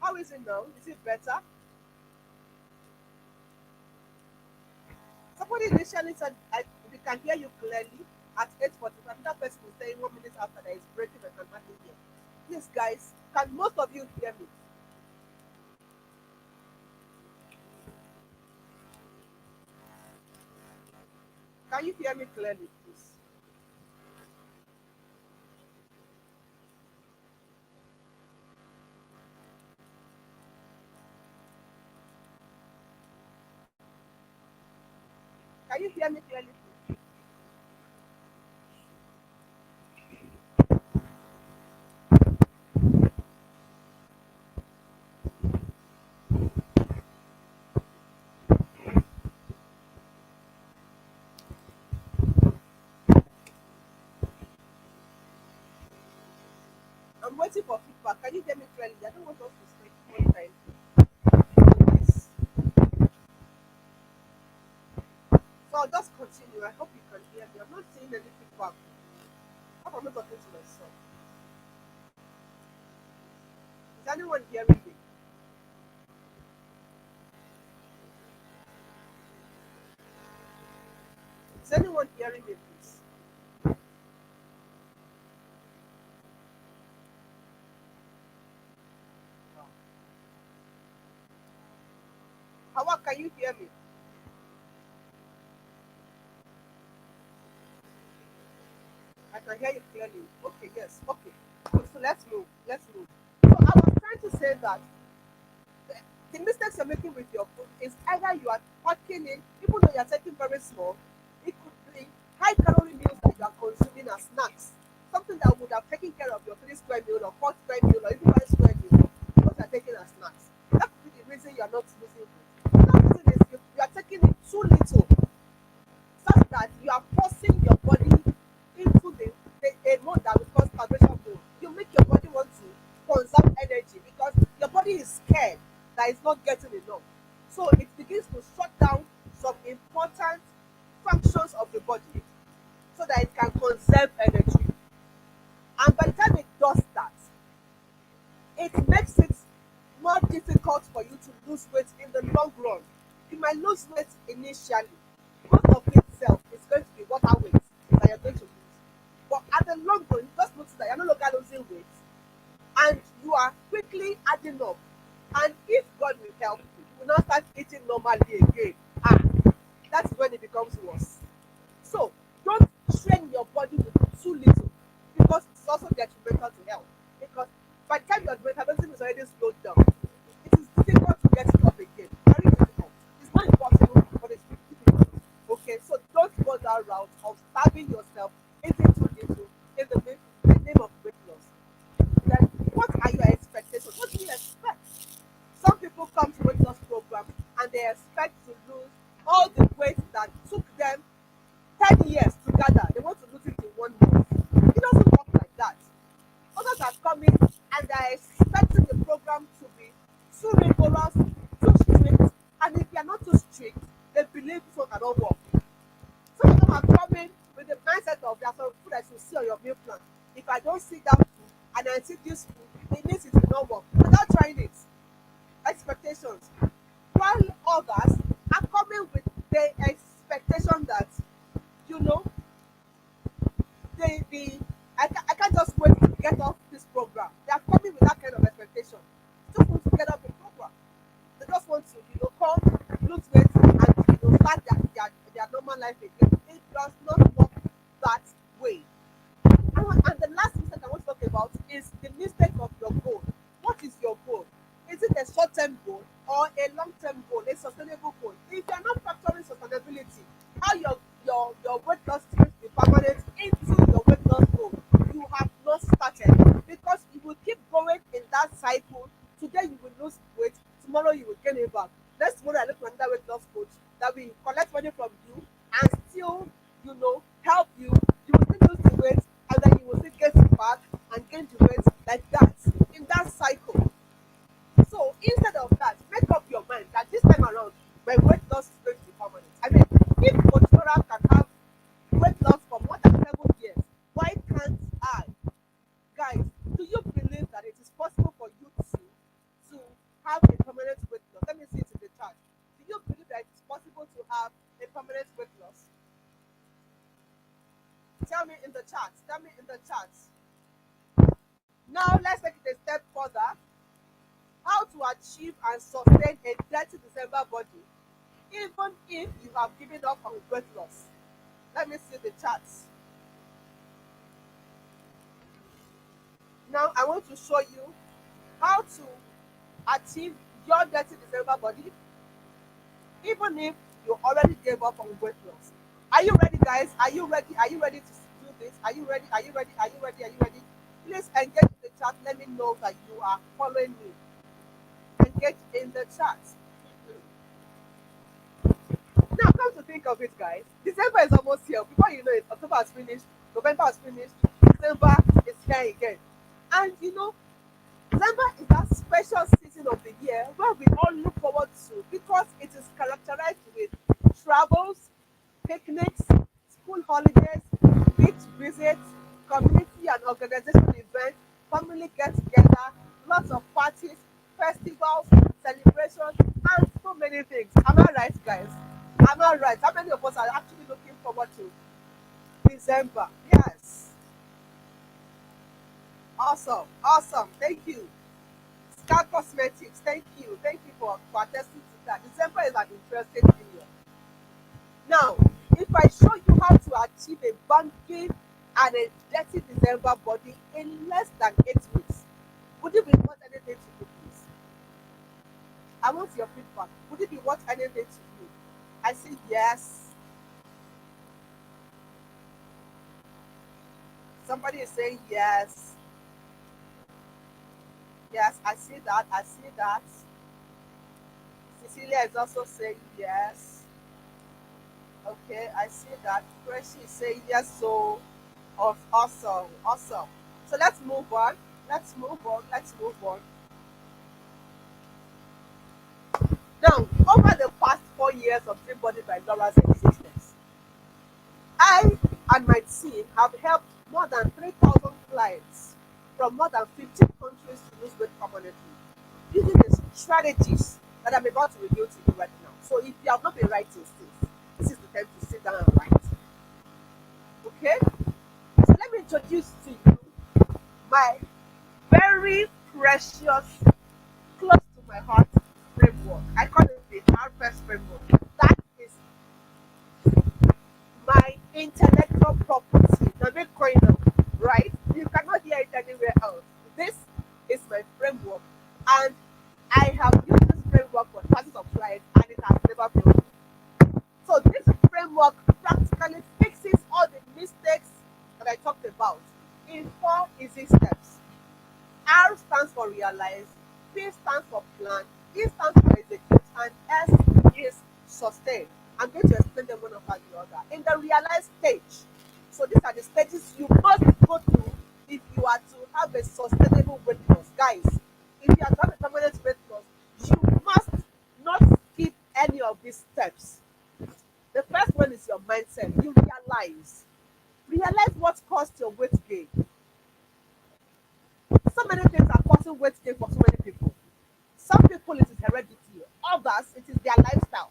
How is it now? Is it better? Somebody initially said we can hear you clearly at 8:45. Another person is saying 1 minute after that is breaking and can hardly hear. Please, guys, can most of you hear me? Can you hear me clearly, please? Can you hear me clearly, please? I'm waiting for feedback. Can you hear me clearly? I don't want us to spend too much time on this. So I'll just continue. I hope you can hear me. I'm not seeing any feedback. How am I talking to myself? Is anyone hearing me? Is anyone hearing me, please? Hawa, can you hear me? I can hear you clearly. Okay, yes. Okay. So let's move. Let's move. So I was trying to say that the mistakes you're making with your food is either you are packing in, even though you're taking very small, it could be high calorie meals that you are consuming as snacks. Something that would have taken care of your 3 square meal or 4 square meal or even 5 square meal, what you're taking as snacks. That could be the reason you're not losing weight. Another reason is you are taking it too little, such that you are forcing your body into a mode that will cause starvation mode. You make your body want to conserve energy because your body is scared that it's not getting enough. So it begins to shut down some important functions of the body so that it can conserve energy. And by the time it does that, it makes it more difficult for you to lose weight in the long run. You might lose weight initially. Most of itself is going to be water weight that you're going to lose. But at the long run, you just notice that you're no longer losing weight and you are quickly adding up. And if God will help you, you will not start eating normally again. Ah, that's when it becomes worse. So don't train your body with too little because it's also detrimental to health. Because by the time your metabolism is already slowed down, it is difficult to get it up again. Very difficult. It's not impossible, but it's difficult. Okay, so don't go that route of starving yourself, eating too little in the name of weight loss. Then what are your expectations? What do you expect? Some people come to weight loss program and they expect to lose all the weight that took them 10 years to gather. They want to lose it in 1 month. It doesn't work like that. Others are coming and they're expecting the program to be too rigorous, too strict, cannot work. Some of them are coming with the mindset of there's some food I should see on your meal plan. If I don't see that food and I see this food, it means it will not work. Without trying it, expectations. While others are coming with the expectation that, you know, the I can't just wait to get off this program. They are coming with that kind of expectation. They just want to get off the program. They just want to, come, lose weight, and start their normal life again. It does not work that way. And the last mistake I want to talk about is the mistake of your goal. What is your goal? Is it a short-term goal or a long-term goal, a sustainable goal? If you are not factoring sustainability, how your weight loss will be permanent into your weight loss goal, you have not started, because you will keep going in that cycle. Today you will lose weight, tomorrow you will gain it back. Next tomorrow I look for another weight loss coach that will collect money from you and still, help you. You will still lose the weight, and then you will still get it back and gain the weight, like that, in that cycle. So instead of that, make up your mind that this time around, my weight loss is going to be permanent. I mean, if Coach Nora can have weight loss for more than 7 years, why can't I? Guys, do you believe that it is possible for you to have a permanent weight loss? Let me see it in the chart. Do you believe that it's possible to have a permanent weight loss? Tell me in the chat. Tell me in the chat. Now let's take it a step further. How to achieve and sustain a dirty December body, even if you have given up on weight loss. Let me see the charts. Now I want to show you how to achieve your dirty December body, even if you already gave up on weight loss. Are you ready, guys? Are you ready? Are you ready to do this? Are you ready? Are you ready? Are you ready? Are you ready? Please engage in the chat. Let me know that you are following me. Engage in the chat. Now, come to think of it, guys, December is almost here. Before you know it, October has finished, November has finished, December is here again. And December is that special season of the year where we all look forward to, because it is characterized with travels, picnics, school holidays, beach visits, community and organizational events, family get together, lots of parties, festivals, celebrations, and so many things. Am I right, guys? Am I right? How many of us are actually looking forward to December? Yes. Awesome. Awesome. Thank you. Scar Cosmetics, thank you. Thank you for attesting to that. December is an interesting period. Now, if I show you how to achieve a banking and a dirty December body in less than 8 weeks, would it be worth anything to you, please? I want your feedback. Would it be worth anything to you? I say yes. Somebody is saying yes. Yes, I see that. I see that. Cecilia is also saying yes. Okay, I see that. Tracy is saying yes. So, awesome, awesome. So let's move on. Let's move on. Let's move on. Now, over the past 4 years of Dream Body by Laura's existence, I and my team have helped more than 3,000 clients from more than 15 countries to lose weight permanently using the strategies that I'm about to reveal to you right now. So if you have not been writing things, this is the time to sit down and write. Okay? So let me introduce to you my very precious, close to my heart framework. I call it the RPS framework. That is my intellectual property. Now, Bitcoin, right? You cannot hear it anywhere else. This is my framework, and I have used this framework for thousands of clients, and it has never broken. So this framework practically fixes all the mistakes that I talked about in 4 easy steps. R stands for realize, P stands for plan, E stands for execute, and S is sustain. I'm going to explain them one after the other. In the realize stage, so these are the stages you must go through if you are to have a sustainable weight loss. Guys, if you are to have a permanent weight loss, you must not skip any of these steps. The first one is your mindset. You realize what caused your weight gain. So many things are causing weight gain for so many people. Some people it is heredity, others it is their lifestyle,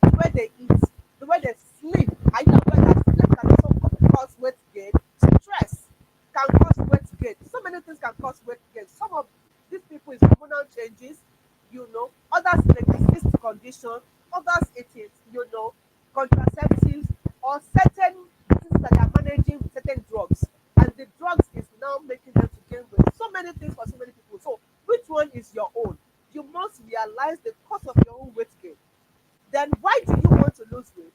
the way they eat, the way they sleep. Are you aware that sleep can also cause weight gain? Stress can cause weight gain. So many things can cause weight gain. Some of these people is hormonal changes, others in a diseased condition, others it is, contraceptives or certain diseases that they are managing with certain drugs. And the drugs is now making them to gain weight. So many things for so many people. So which one is your own? You must realize the cause of your own weight gain. Then why do you want to lose weight?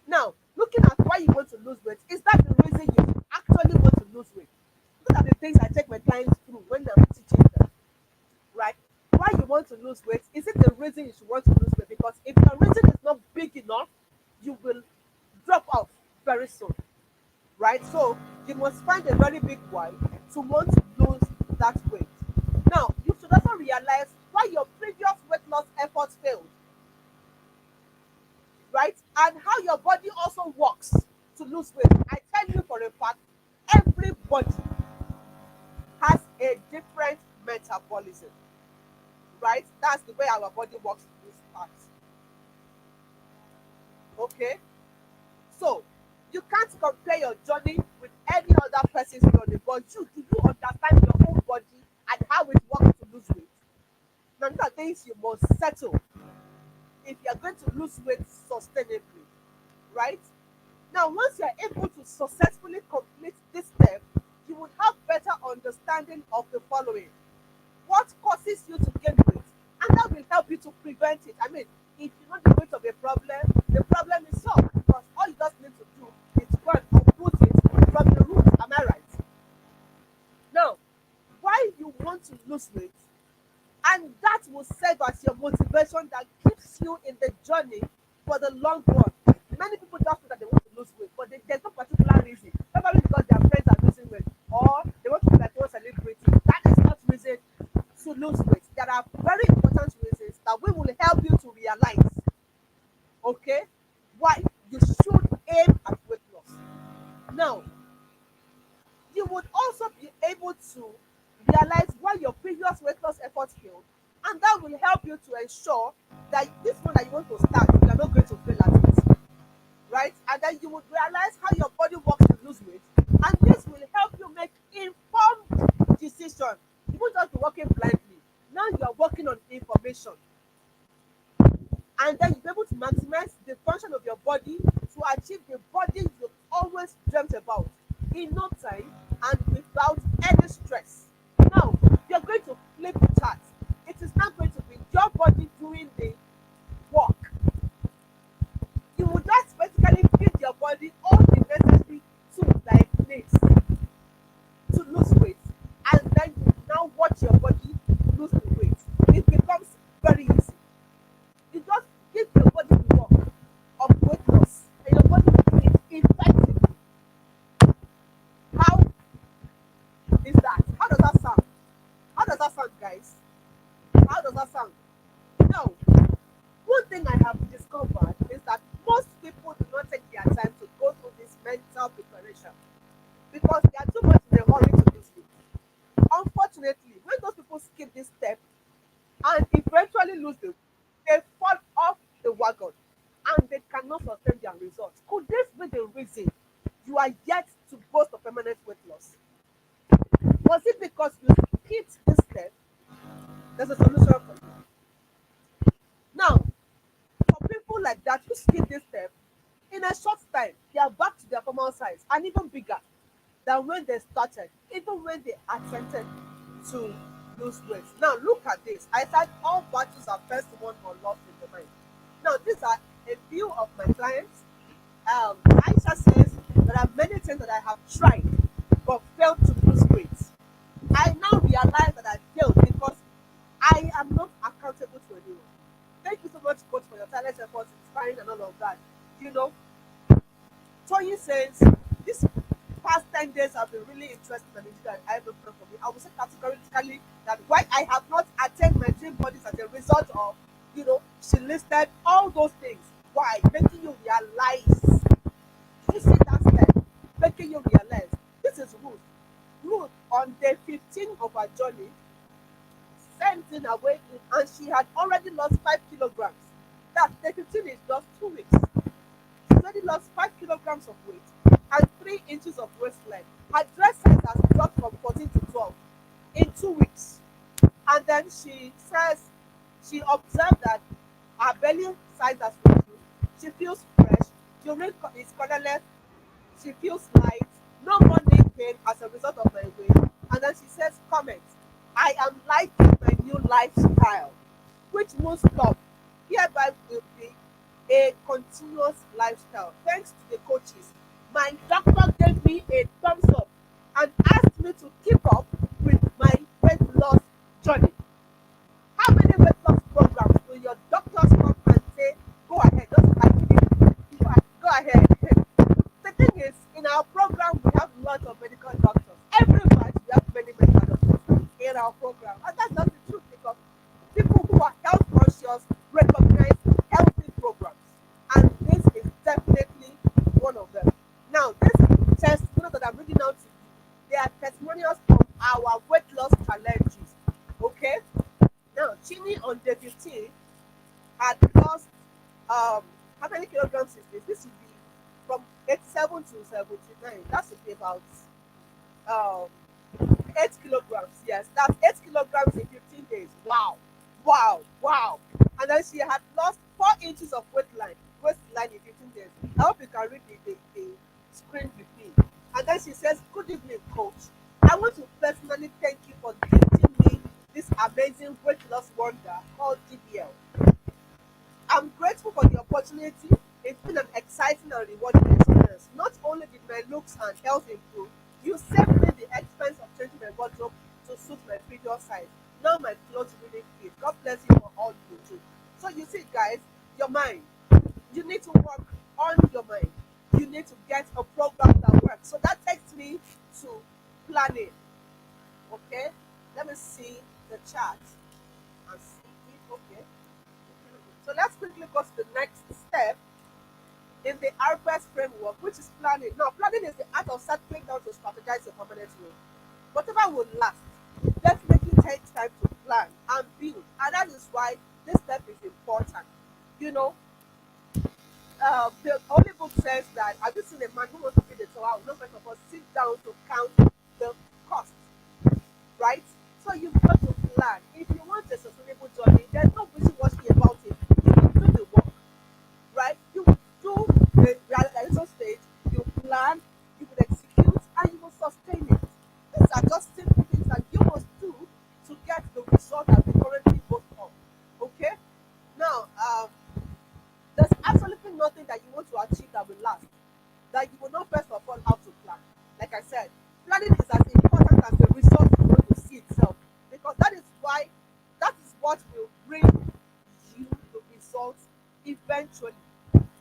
Now, looking at why you want to lose weight, is that the reason you actually want to lose weight? These are the things I take my clients through when I'm teaching them, right? Why you want to lose weight? Is it the reason you should want to lose weight? Because if the reason is not big enough, you will drop off very soon, right? So you must find a very big why to want to lose that weight. Now, you should also realize why your previous weight loss efforts failed, right? And how your body also works to lose weight. I tell you for a fact, everybody has a different metabolism, right? That's the way our body works to lose fat. Okay? So, you can't compare your journey with any other person's journey, but do you understand your own body and how it works to lose weight? Now, these are things you must settle if you're going to lose weight sustainably, right? Now, once you're able to successfully complete this step, you would have better understanding of the following. What causes you to gain weight? And that will help you to prevent it. I mean, if you know the weight of a problem, the problem is solved because all you just need to do is to go and uproot it from the root. Am I right? Now, why you want to lose weight, and that will serve as your motivation that keeps you in the journey for the long run. Many people just know that they want to lose weight, but there's no particular reason. Probably because their friends are losing weight, or they want to be like one celebrity. That is not reason to lose weight. There are very important reasons that we will help you to realize, okay, why you should aim at weight loss. Now, you would also be able to realize why your previous weight loss efforts failed, and that will help you to ensure that this one that you want to start, you are not going to fail at it, right? And then you would realize how your body works to lose weight, and this will help you make informed decision. You won't just be working blindly. Now you are working on information, and then you'll be able to maximize the function of your body to achieve the body you've always dreamt about in no time and without any stress. Now, you're going to flip the chart. It is not going to be your body doing the work. You will just basically feed your body all the necessary tools that it needs to lose weight, and then you now watch your body lose the weight. It becomes very easy. You just give your body the work of weight loss, and your body will do it effectively. How is that? How does that sound? How does that sound, guys? How does that sound? Now, one thing I have discovered is that most people do not take their time to go through this mental preparation because they are too much in a hurry to lose weight. Unfortunately, when those people skip this step and eventually lose the weight, they fall off the wagon and they cannot sustain their results. Could this be the reason you are yet to boast of permanent weight loss? Was it because you skipped this step? There's a solution for you. Now, for people like that who skip this step, in a short time, they are back to their former size and even bigger than when they started, even when they attempted to lose weight. Now, look at this. I said all battles are first won or lost in the mind. Now, these are a few of my clients. Aisha says there are many things that I have tried but failed to lose weight. I now realize that I failed because I am not accountable to anyone. Thank you so much, coach, for your talent efforts, inspiring and all of that. You know, Toyin says this past 10 days have been really interesting and indeed an eye-opener for me. I would say categorically that why I have not attained my dream bodies as a result of, she listed all those things. Why? Making you realize realize. You see that step making you realize this is Ruth. Ruth on day 15 of her journey sent in her weight and she had already lost 5 kilograms. That day 15 is just 2 weeks. She's already lost 5 kilograms of weight and 3 inches of waistline. Her dress size has dropped from 14 to 12 in 2 weeks. And then she says she observed that her belly size has reduced. She feels fresh. Urine is colorless. She feels light. No more knee pain as a result of my weight. And then she says, comment, I am liking my new lifestyle, which most love hereby will be a continuous lifestyle. Thanks to the coaches, my doctor gave me a thumbs up and asked me to keep up with my weight loss journey. How many weight loss programs will your doctors come and say, go ahead, just like you, go ahead? The thing is, in our program, we have lots of medical doctors. Every month, we have many medical doctors in our program. And that's not the truth because people who are health conscious recognize healthy programs. And this is definitely one of them. Now, this testimonial that I'm reading out to you, they are testimonials from our weight loss challenges. Okay? Now, Chini on day 15 had lost how many kilograms is this? This would be from 87 to 79. That should be about um 8 kilograms. Yes, that's 8 kilograms in 15 days. Wow, wow, wow. And then she had lost 4 inches of waistline in 15 days. I hope you can read the screen with me. And then she says, good evening, coach. I want to personally thank you for gifting me this amazing weight loss wonder called DBL. I'm grateful for the opportunity. It's been an exciting and rewarding experience. Not only did my looks and health improve, you saved me the expense of changing my wardrobe to suit my previous size. Now my clothes really fit. God bless you for all you do. So you see, guys, your mind. You need to work on your mind. You need to get a program that works. So that takes me to planning. Okay? Let me see the chart and see it. Okay. So let's quickly go to the next step in the RPS framework, which is planning. Now, planning is the art of settling down to strategize a permanent goal. Whatever will last, definitely takes time to plan and build. And that is why this step is important. You know, the Holy Book says that, have you seen a man who wants to build a tower? No first of all sit down to count the cost, right? So you've got to plan. If you want a sustainable journey, there's no wishy-washy about it. You will do the work, right? You will do the realization stage, you plan, you will execute, and you will sustain it. These are just simple things that you must do to get the result that we currently both of. Okay? Now, there's absolutely nothing that you want to achieve that will last, that you will know first of all how to plan. Like I said, planning is as important as the result you want to see itself, because that is what will bring you the results eventually.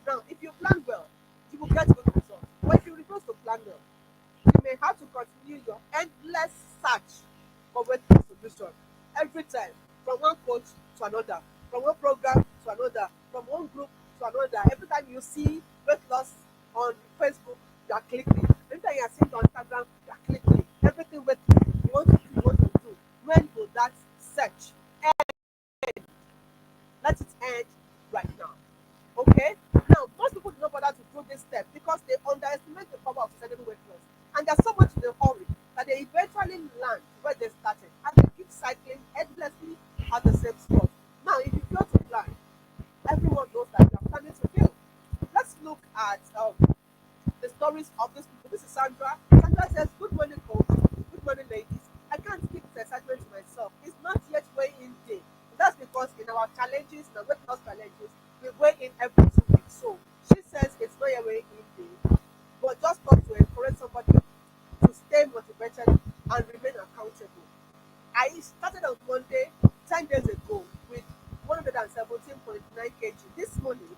Now, if you plan well, you will get good results. But if you refuse to plan well, you may have to continue your endless search for weight loss solution every time, from one coach to another, from one program to another, from one group to another. Every time you see weight loss on Facebook, you are clicking. Every time you are seeing it on Instagram, you are clicking. Everything weight you want to do, you want to do. When will that search end? Let it end right now. Okay? Now, most people do not bother to do this step because they underestimate the power of sustainable weight loss. And there's so much in a hurry that they eventually land where they started and they keep cycling endlessly at the same spot. Now, if you fail to plan, everyone knows that you are planning to fail. Let's look at the stories of these people. This is Sandra. Sandra says, good morning, coach. Good morning, ladies. I can't keep this excitement to myself. It's not yet weighing in day. That's because in our challenges, the weight loss challenges, we weigh in every 2 weeks. So she says it's not yet weighing in day. But just thought to encourage somebody to stay motivated and remain accountable. I started on Monday 10 days ago with 117.9 kg. This morning,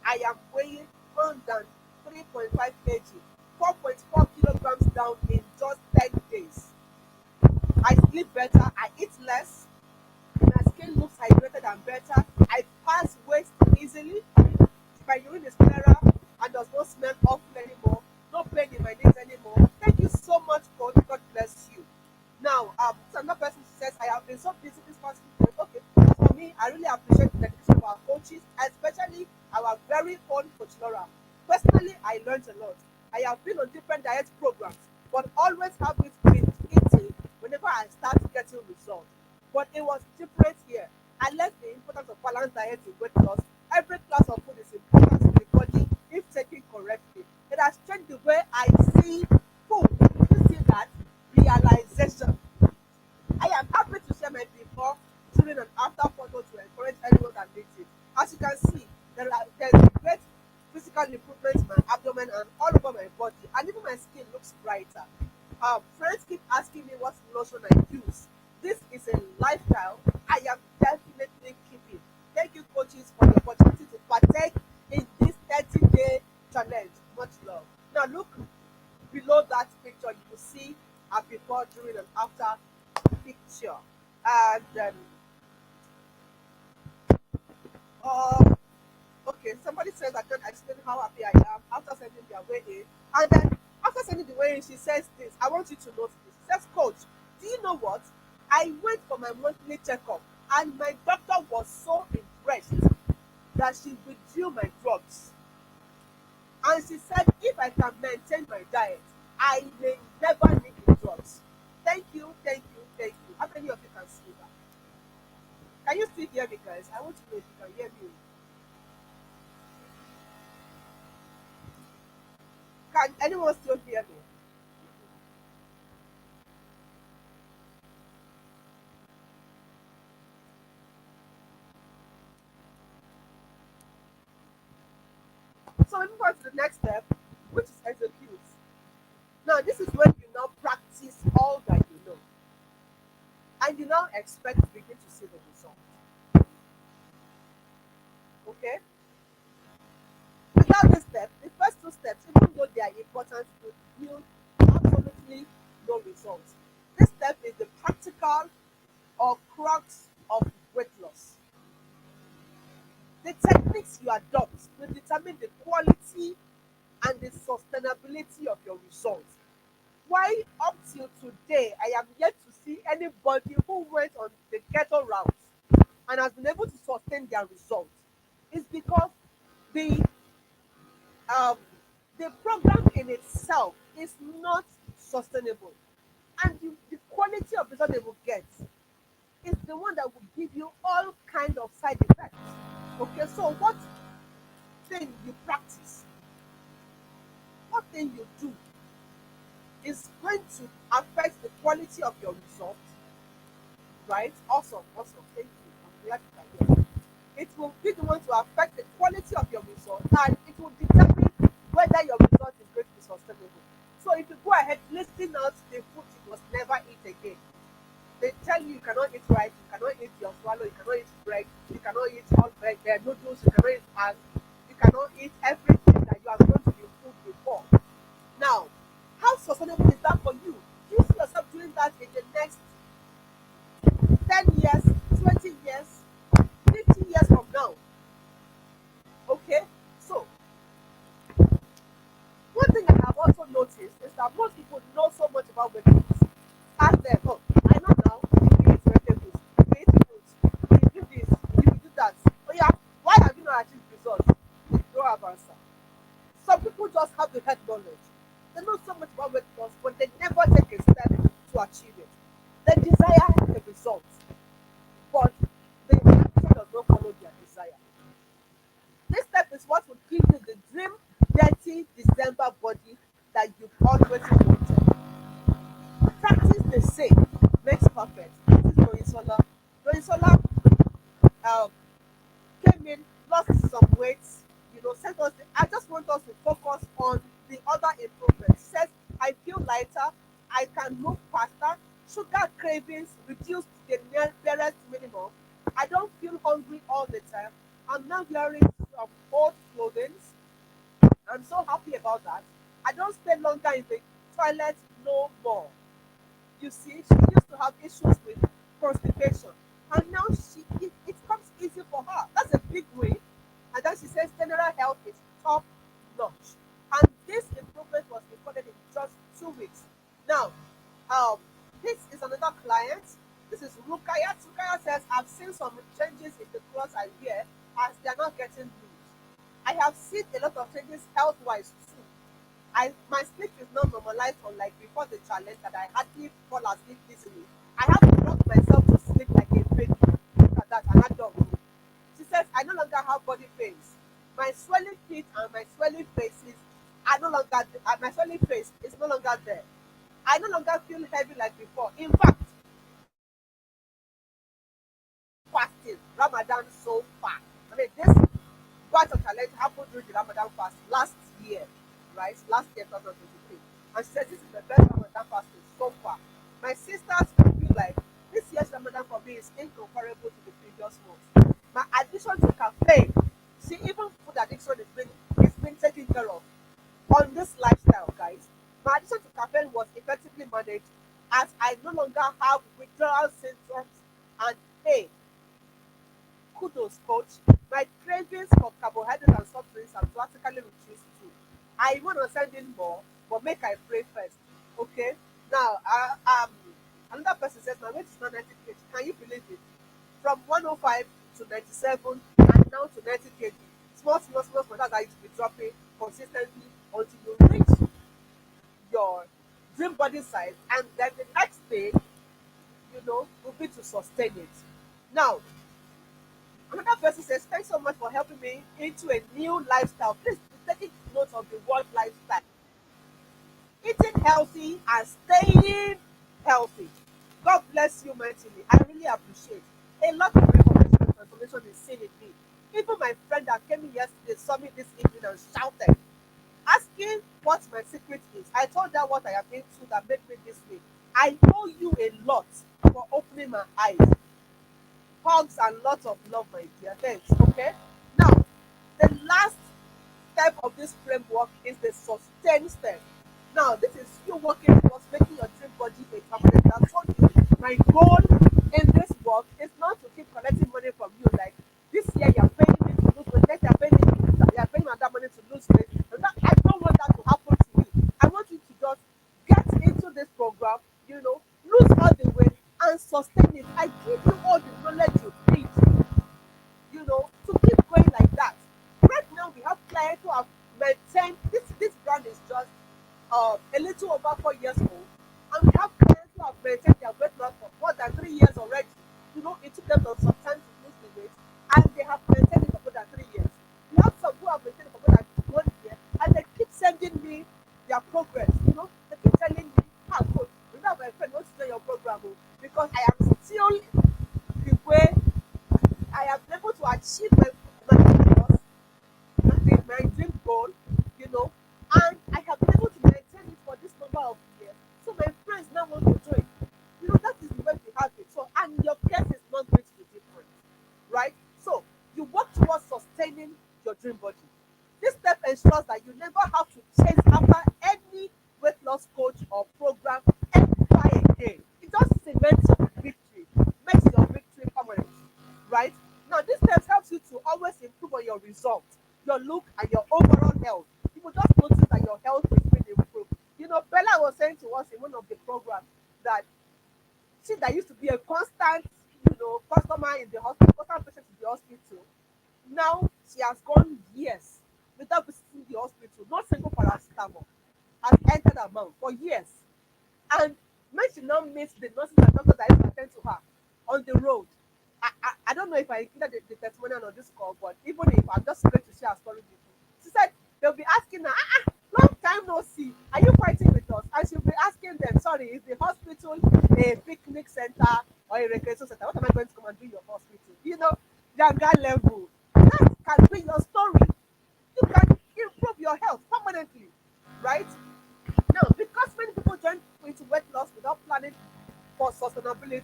I am weighing 103.5 kg, 4.4 kilograms down in just 10 days. I sleep better, I eat less, my skin looks hydrated and better, I pass weight easily, my urine is clearer, and does not smell awful anymore. No pain in my knees anymore. Thank you so much, coach. God bless you. Now, so another person says, I have been so busy this past week. Okay, for me, I really appreciate the dedication of our coaches, especially our very own Coach Laura. Personally, I learned a lot. I have been on different diet programs, but always have it binge eating whenever I start getting results. But it was different here. I learned the importance of balanced diet in weight loss. Every class of food is important to the body if taken correctly. It has changed the way I see food. You see that realization. I am happy to share my before, during, and after photo to encourage anyone that needs it. As you can see, there's a great physical improvement in my abdomen and all over my body, and even my skin looks brighter. Friends keep asking me what lotion I use. This is a lifestyle I am definitely keeping. Thank you, coaches, for the opportunity to partake in this 30-day challenge. Much love. Now, look below that picture, you will see a before, during, and after picture. And uh, okay, somebody says I can explain how happy I am after sending their way in. And then after sending the way in, she says this. I want you to notice this. She says, Coach, do you know what? I went for my monthly checkup, and my doctor was so impressed that she withdrew my drugs. And she said, if I can maintain my diet, I may never need the drugs. Thank you, thank you, thank you. How many of you can see that? Can you still hear me, guys? I want to know if you can hear me. Can anyone still hear me? So we move on to the next step, which is execute. Now, this is when you now practice all that you know, and you now expect to begin to see the result. Okay? Without this step, the first two steps, even though they are important, will yield absolutely no results. This step is the practical or crux of weight loss. The techniques you adopt will determine the quality and the sustainability of your results. Why up till today I am yet to see anybody who went on the keto route and has been able to sustain their results is because the um, the program in itself is not sustainable, and the quality of result they will get is the one that will give you all kind of side effects. Okay, so what thing you practice, what thing you do is going to affect the quality of your result, right? Awesome, awesome. Thank you. I'm glad you can hear. It will be the one to affect the quality of your result, and it will determine whether your result is going to be sustainable. So if you go ahead listing out the food you must never eat again, they tell you you cannot eat rice, you cannot eat your swallow, you cannot eat bread, you cannot eat all bread, noodles, you cannot eat and you cannot eat everything that you have known to be food before. Now, how sustainable is that for you? Do you see yourself doing that in the next 10 years, 20 years, 50 years from now? Okay? So, one thing I have also noticed is that most people know so much about weight loss. Ask them, oh, I know now, you eat vegetables, you eat fruits, you do this, you do that. Oh yeah, why have you not achieved results? You don't have answer. Some people just have the head knowledge. They know so much about weight loss, but they never take a step to achieve it. They desire the results, but the action does not follow their desire. This step is what will give you the dream dirty December body that you've always wanted. Practice the same makes perfect. This is Loisola. Loisola um, came in, lost some weight, sent us. I just want us to focus on the other improvements. She says, I feel lighter, I can move faster, sugar cravings reduced to the barest minimum. I don't feel hungry all the time. I'm now wearing some old clothing. I'm so happy about that. I don't stay longer in the toilet no more. You see, she used to have issues with constipation, and now it comes easy for her. That's a big win. And then she says general health is top notch. And this improvement was recorded in just 2 weeks. Now, um, this is another client. This is Rukaya. Rukaya says, I've seen some changes in the clothes I wear as they are not getting loose. I have seen a lot of changes health wise too. My sleep is not normalized unlike before the challenge that I hardly fall asleep easily. I have to rock myself to sleep like a baby. Look at that, an adult. She says, I no longer have body pains. My swelling feet and my swelling faces are no longer my swelling face is no longer there. I no longer feel heavy like before. In fact, fasting Ramadan so far. I mean, this batch of challenge happened during the Ramadan fast last year, right? Last year, 2023. And she said, this is the best Ramadan fasting so far. My sisters feel like this year's Ramadan for me is incomparable to the previous ones. My addiction to caffeine, see, even food addiction is been taken care of on this lifestyle, guys. My addiction to caffeine was effectively managed as I no longer have withdrawal symptoms. And hey, kudos, coach. My cravings for carbohydrates and soft drinks have drastically reduced too. I want to send in more, but make I pray first. Okay? Now, another person says, my weight is not 90 kg. Can you believe it? From 105 to 97 and now to 90 kg. Small, small, small, small. That's how it will be dropping consistently until you reach your dream body size. And then the next thing, will be to sustain it. Now, another person says, thanks so much for helping me into a new lifestyle. Please be taking note of the word lifestyle. Eating healthy and staying healthy. God bless you mentally. I really appreciate. A lot of information and transformation is seen in me. Even my friend that came in yesterday saw me this evening and shouted, asking what my secret is. I told her what I am into that made me this way. I owe you a lot for opening my eyes. Hugs and lots of love, my dear. Thanks. Okay. Now, the last step of this framework is the sustain step. Now, this is you working towards making your dream body a permanent. I told you my goal in this work is not to keep collecting money from you. Like this year, you're paying me to lose weight. Next, you're paying me that money to lose weight. And I don't want that to happen to you. I want you to just get into this program, lose all the weight and sustain it. I give you all the knowledge you need, to keep going like that. Right now, we have clients who have maintained this brand is just a little over 4 years old, and we have clients who have maintained their weight loss for more than 3 years already. It took them some time to lose the weight, and they have maintained it for more than 3 years. We have some who have maintained it for more than 1 year, and they keep sending me their progress. They keep telling me, "How coach, my friend wants to join your program, because I am still the way I have been able to achieve my goals, my dream goal, and I have been able to maintain it for this number of years. So my friends now want to join. That is the way we have it. So, and your case is not going to be different, right? So, you work towards sustaining your dream body. This step ensures that you never have to chase after any weight loss coach or program ever again. It just cements your victory, makes your victory permanent, right? Now, this step helps you to always improve on your results, your look, and your overall health. You will just notice that your health is being improved. Bella was saying to us in one of the programs that she that used to be a constant, customer in the hospital, constant patient in the hospital, now she has gone years without visiting the hospital. Not single paracetamol has entered her mouth for years. And when she now meets the nurses and doctors that used to attend to her on the road, I don't know if I included the testimonial on this call, but even if I'm just going to share a story with you, she said they'll be asking her, long time no see, are you fighting with us? And she'll be asking them, sorry, is the hospital a picnic center or a recreation center? What am I going to come and do in your hospital? Younger level. That can be your story. You can improve your health permanently, right? Now, because many people join into weight loss without planning for sustainability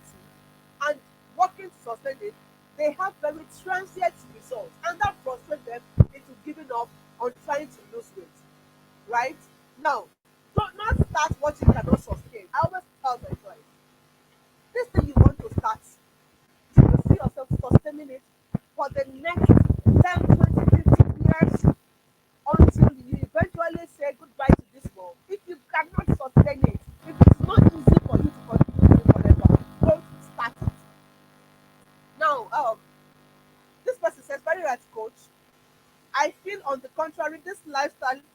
and working to sustain it, they have very transient results, and that frustrates them into giving up on trying to lose weight. Right? Now, don't not start what you cannot sustain. I always tell my clients, this thing you want to start, you will see yourself sustaining it for the next 10, 20, 50 years until you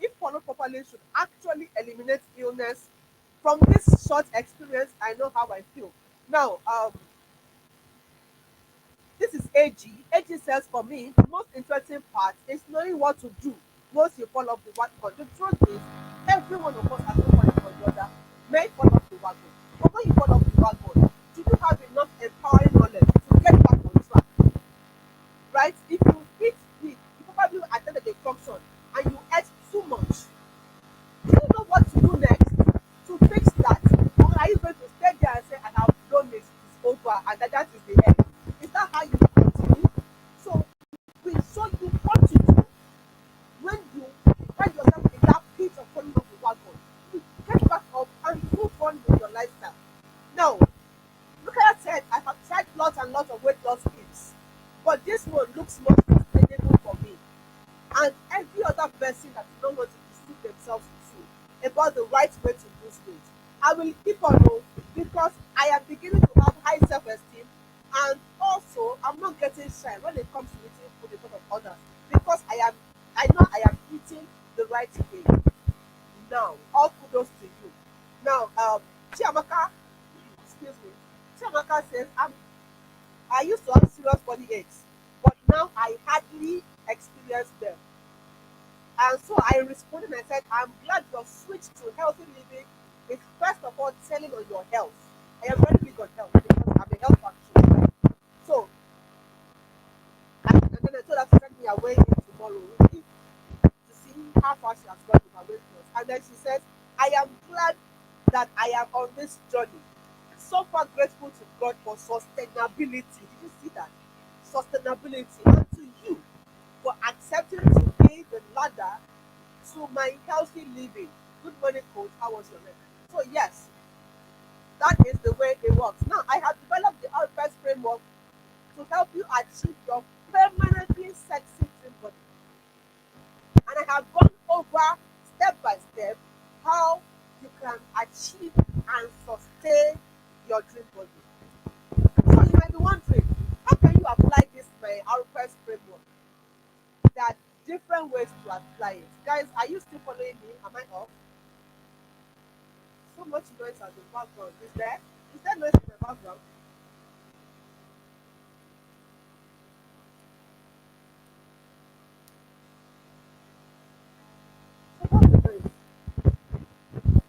if followed properly, should actually eliminate illness. From this short experience, I know how I feel. Now, this is AG. AG says for me, the most interesting part is knowing what to do once you fall off the wagon. The truth is, every one of us at one point or the other may fall off the wagon. But when you fall off the wagon, do you have enough empowering knowledge to get back on track? Right? If you eat weak, you probably attended a function and you ate too much. Do you know what to do next to fix that? Or are you going to stay there and say, I have done it, it's over, and that is the end? Is that how you continue? So, you what to do when you find yourself in that pit of falling off the wagon. You get back up and move on with your lifestyle. Now, look at that said, I have tried lots and lots of weight loss schemes, but this one looks more sustainable for me and every other person that do not want to deceive themselves too about the right way to lose weight. I will keep on because I am beginning to have high self-esteem and also I'm not getting shy when it comes to eating food in front of others because I know I am eating the right way. Now, all kudos to you. Now, Chiamaka, excuse me, Chiamaka says I used to have serious body aches, but now I hardly experience them. And so I responded and I said, I'm glad your switch to healthy living is first of all telling on your health. I am very big on health because I'm a health practitioner. So, and then I told her to send me away in tomorrow to see how far she has got with her weight loss. And then she says, I am glad that I am on this journey. So far grateful to God for sustainability. Did you see that? Sustainability. And to you for accepting to be the ladder to my healthy living. Good morning, coach. How was your night? So yes, that is the way it works. Now I have developed the Alpes framework to help you achieve your permanently sexy dream body. And I have gone over step by step how you can achieve and sustain your dream body. So you might be wondering, how can you apply this my Alpes framework? There are different ways to apply it. Guys, are you still following me? Am I off? So much noise at the background. Is there? Is there noise in the background? So what's the noise?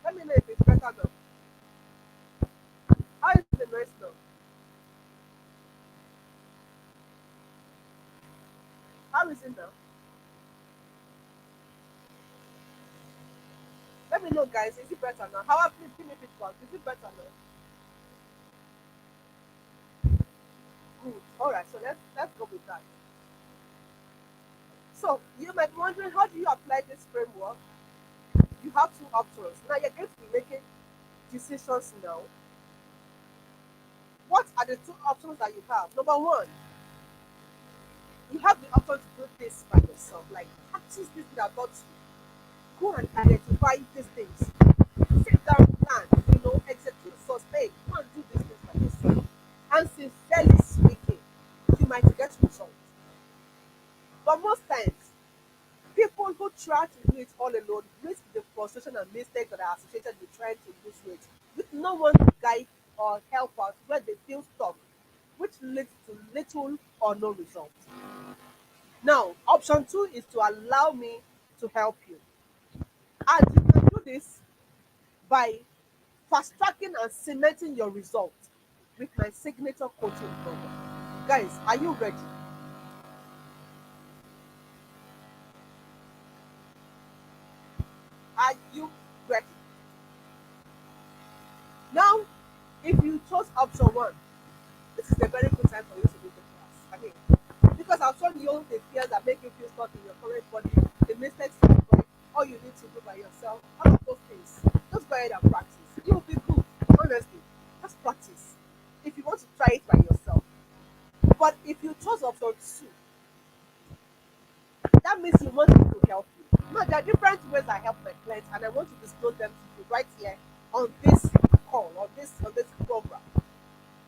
Let me know if it's better now. How is the noise now? How is it now? Let me know, guys. Is it better now? How please give me feedback. Is it better now? Good. All right. So let's go with that. So you might be wondering, how do you apply this framework? You have two options. Now you're going to be making decisions now. What are the two options that you have? Number one, you have the option to do this by yourself, like practice this thing about you. Go and identify these things. Sit down, plan, execute, sustain. Go and do these things by yourself. And sincerely speaking, you might get results. But most times, people who try to do it all alone miss the frustration and mistakes that are associated with trying to lose weight, with no one to guide or help us when they feel stuck, which leads to little or no result. Now, option two is to allow me to help you. And you can do this by fast tracking and cementing your results with my signature coaching program. Guys, are you ready? Are you ready? Now, if you chose option one, this is a very good time for you to do the class. I mean, because I've shown you the fears that make you feel stuck in your current body, the mistakes you avoid, all you need to do by yourself, all of those things. Just go ahead and practice. You'll be good, honestly. Just practice. If you want to try it by yourself. But if you chose option two, that means you want me to help you. No, there are different ways I help my clients, and I want to disclose them to you right here on this call, on this program.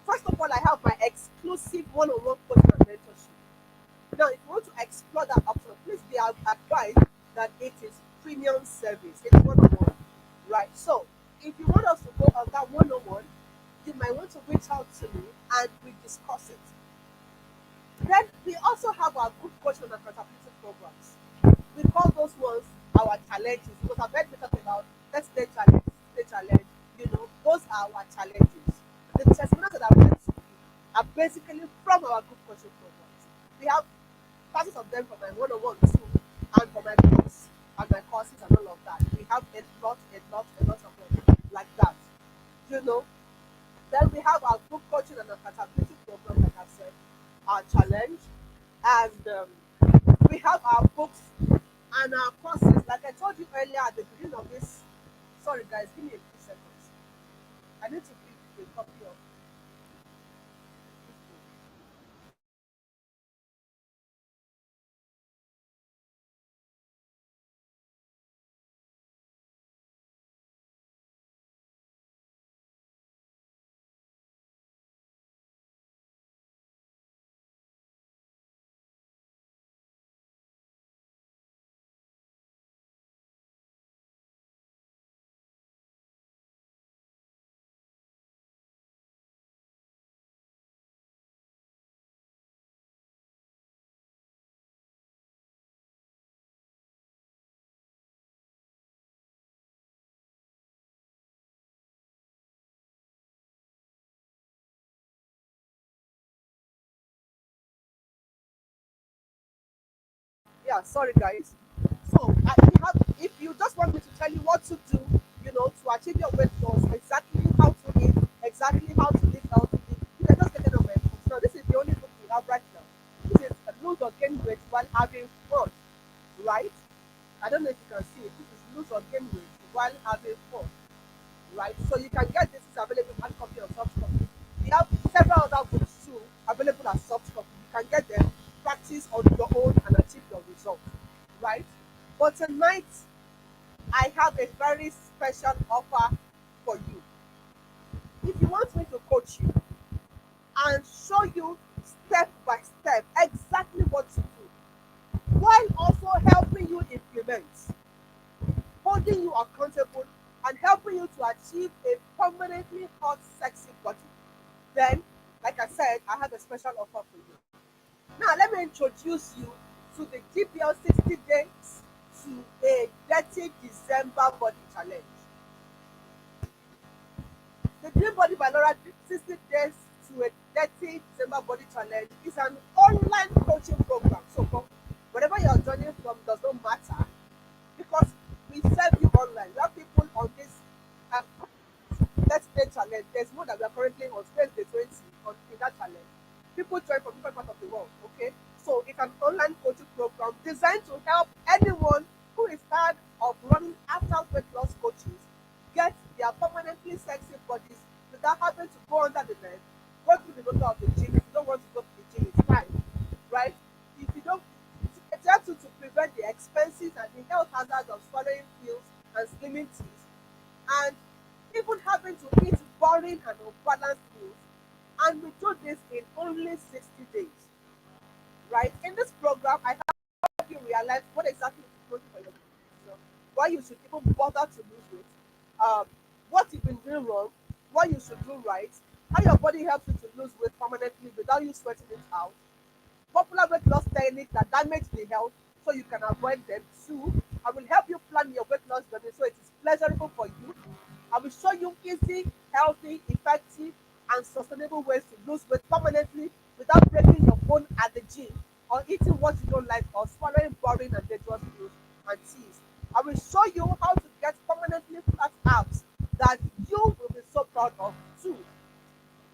First of all, I have my exclusive one-on-one coaching and mentorship. Now, if you want to explore that option, please be advised that it is premium service. It's one on one, right? So if you want us to go on that one on one, you might want to reach out to me and we discuss it. Then we also have our group coaching and accountability programs. We call those ones our challenges because I've heard me talk about let's stay challenge. Those are our challenges. The testimonials that I went to are basically from our group coaching programs. We have classes of them for my one-on-one too, and for my groups and my courses and all of that. We have a lot of them like that. You know, then we have our group coaching and accountability program, like I said, our challenge, and we have our books and our courses. Like I told you earlier at the beginning of this. Sorry, guys, give me a few seconds. I need to give a copy of this book. Yeah, sorry, guys. So, we have, if you just want me to tell you what to do, to achieve your weight loss, exactly how to eat, exactly how to live healthy, you can just get it on my books. Now, this is the only book we have right now. This is Lose or Gain Weight While Having Fun, right? I don't know if you can see it. This is Lose or Gain Weight While Having Fun, right? So you can get this. It's available hard copy or soft copy. We have several other books too available as soft copy. You can get them, practice on your own, and achieve your result, right? But tonight I have a very special offer for you. If you want me to coach you and show you step by step exactly what to do, while also helping you implement, holding you accountable, and helping you to achieve a permanently hot, sexy body, then, like I said, I have a special offer for you. Now, let me introduce you to the GPL 60 days to a dirty December body challenge. The Dream Body by Laura 60 days to a dirty December body challenge is an online coaching program. So, wherever you're joining from does not matter because we serve you online. We have people on this uh, Let's Play challenge. There's more that we are currently on Space Day 20 in that challenge. People join from different parts of the world, okay? So it's an online coaching program designed to help anyone who is tired of running after weight loss coaches get their permanently sexy bodies without having to go under the bed, go to the motor of the gym. If you don't want to go to the gym, it's fine, right? If you don't, it helps you to prevent the expenses and the health hazards of swallowing pills and slimming teas, and even having to eat boring and unbalanced meals. And we do this in only 60 days, right? In this program, I help you realize what exactly is going for your nutrition, why you should even bother to lose weight, what you've been doing wrong, what you should do right, how your body helps you to lose weight permanently without you sweating it out, popular weight loss techniques that damage the health so you can avoid them. Two, I will help you plan your weight loss journey so it is pleasurable for you. I will show you easy, healthy, effective, and sustainable ways to lose weight permanently without breaking your bone at the gym or eating what you don't like or swallowing boring and dangerous pills and teas. I will show you how to get permanently flat abs that you will be so proud of too.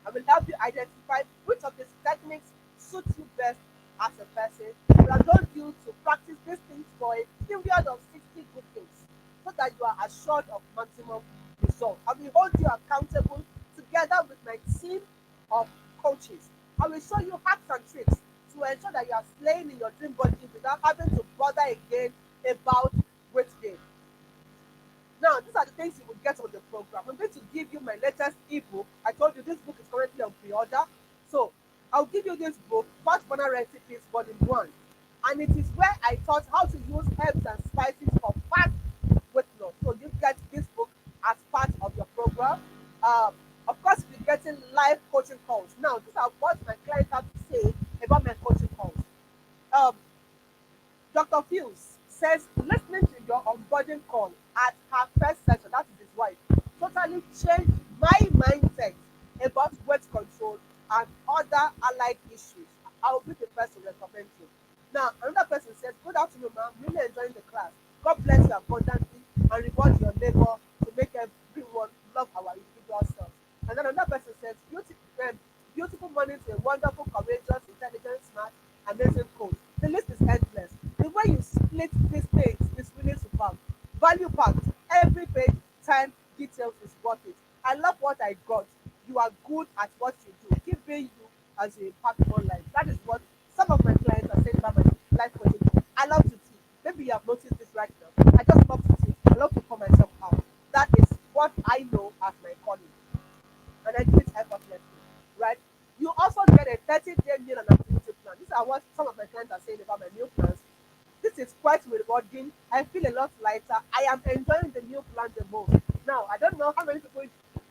I will help you identify which of these techniques suit you best as a person. And I want you to practice these things for a period of 60 good days so that you are assured of maximum results. I will hold you accountable together with my team of coaches. I will show you hacks and tricks to ensure that you are slaying in your dream body without having to bother again about weight gain. Now, these are the things you will get on the program. I'm going to give you my latest ebook. I told you this book is currently on pre-order. So I'll give you this book, Fat Burner Recipes Volume 1. And it is where I taught how to use herbs and spices for fat Well, um, of course, we're getting live coaching calls. Now, these are what my clients have to say about my coaching calls. Um, Dr. Fields says listening to your onboarding call at her first session, that is his wife, totally changed my mindset about weight control and other allied issues. I will be the person to recommend you. Now, another person says, good afternoon, ma'am. Really enjoying the class. God bless you abundantly and reward your labor to make everyone love our individual selves. And then another person says, beautiful morning to a wonderful, courageous, intelligent, smart, amazing coach. The list is endless. The way you split these things is really superb. Value packed. Every page, time, details is worth it. I love what I got. You are good at what you do. Keep being you as you impact more lives. That is what some of my clients are saying about my life coaching. I love to teach. Maybe you have noticed this right now. I just love to teach. I love to call myself out. That is what I know as my calling, and I do it effortlessly, right? You also get a 30-day meal and activity plan. These are what some of my clients are saying about my meal plans. This is quite rewarding. I feel a lot lighter. I am enjoying the meal plan the most. Now, I don't know how many people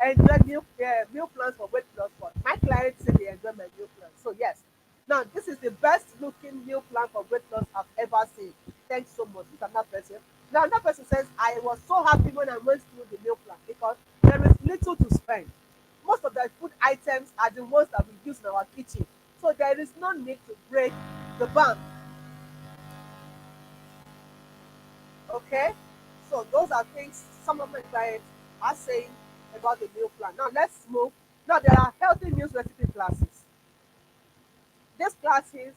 enjoy meal plans for weight loss, but my clients say they enjoy my meal plan. So, yes. Now, this is the best looking meal plan for weight loss I've ever seen. Thanks so much. This is another person. Now, another person says, I was so happy when I went through the meal plan because there is little to spend. Most of the food items are the ones that we use in our kitchen. So there is no need to break the bank. Okay? So those are things some of my clients are saying about the meal plan. Now let's move. Now there are healthy meals recipe classes. These classes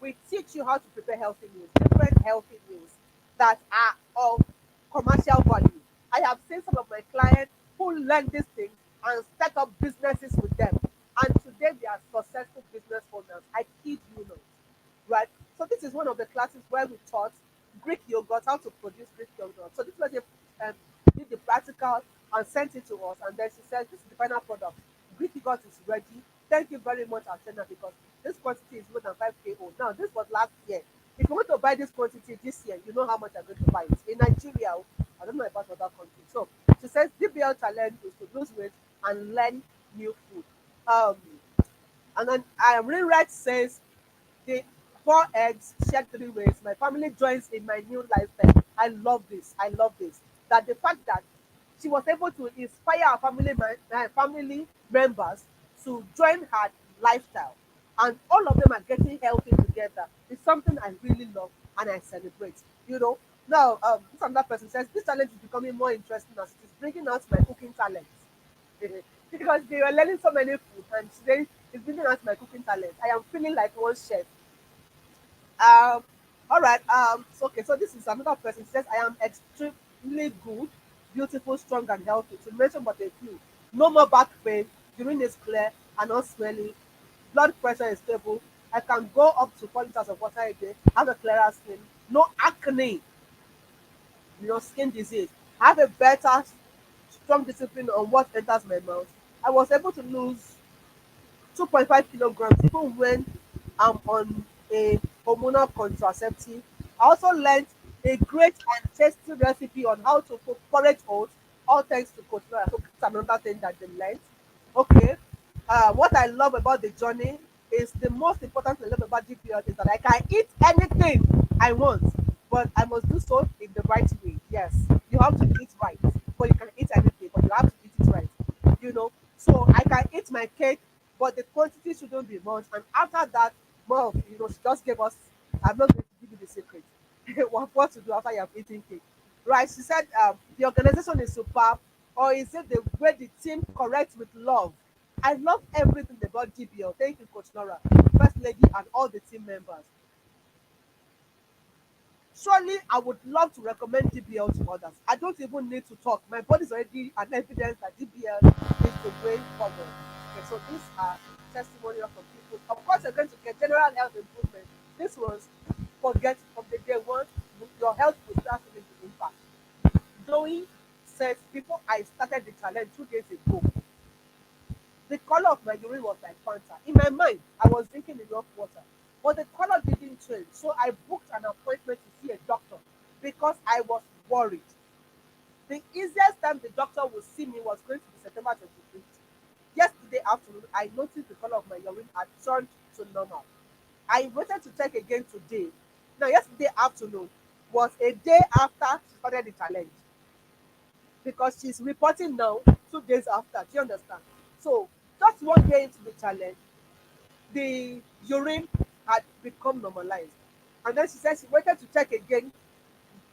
we teach you how to prepare healthy meals, different healthy meals that are of commercial value. I have seen some of my clients who learn these things and set up businesses with them. And today they are successful business owners. I kid you not. Right? So this is one of the classes where we taught Greek yogurt, how to produce Greek yogurt. So this was um, did the practical and sent it to us. And then she said, this is the final product. Greek yogurt is ready. Thank you very much, Atena, because this quantity is more than 5 KO. Now, this was last year. If you want to buy this quantity this year, you know how much I'm going to buy it. In Nigeria, oh, I don't know about other countries. So she says DBL challenge is to lose weight and learn new food. Um, and then Rewrite says the 4 eggs shared 3 ways. My family joins in my new lifestyle. I love this. I love this. That the fact that she was able to inspire our family members to join her lifestyle, and all of them are getting healthy together. It's something I really love and I celebrate. You know. Now, this another person says this challenge is becoming more interesting as it is bringing out my cooking talents. Because they were learning so many food, and today it's bringing out my cooking talent. I am feeling like one chef. Um, all right. So, okay. So this is another person. Says I am extremely good, beautiful, strong, and healthy. To mention but a few. No more back pain. Urine is clear and not smelly. Blood pressure is stable. I can go up to 4 liters of water a day. Have a clearer skin. No acne. Skin disease. I have a better, strong discipline on what enters my mouth. I was able to lose 2.5 kilograms even when I'm on a hormonal contraceptive. I also learned a great and tasty recipe on how to cook porridge oats, all thanks to Coach Laura. So that's another thing that they learned. Okay. What I love about the journey is the most important thing I love about GPL is that I can eat anything I want, but I must do so in the right way. Yes, you have to eat right, but you can eat anything, but you have to eat it right. So I can eat my cake, but the quantity shouldn't be much. And after that, mom, she just gave us. I'm not going to give you the secret. What to do after you have eaten cake, right? She said the organization is superb, or is it the way the team corrects with love? I love everything about GBL. Thank you, Coach Laura, First Lady, and all the team members. Surely, I would love to recommend DBL to others. I don't even need to talk. My body is already an evidence that DBL is the way forward. Okay, so these are testimonials from people. Of course, you're going to get general health improvement. This was forget from the day one, your health will start feeling the impact. Joey says, before I started the challenge 2 days ago, the color of my urine was like Fanta. In my mind, I was drinking enough water, but the color didn't change. So I booked an appointment to see a doctor because I was worried. The easiest time the doctor would see me was going to be September 25th. Yesterday afternoon, I noticed the color of my urine had turned to normal. I waited to check again today. Now, yesterday afternoon was a day after she started the challenge because she's reporting now 2 days after. Do you understand? So, just 1 day into the challenge, the urine had become normalized. And then she said she waited to check again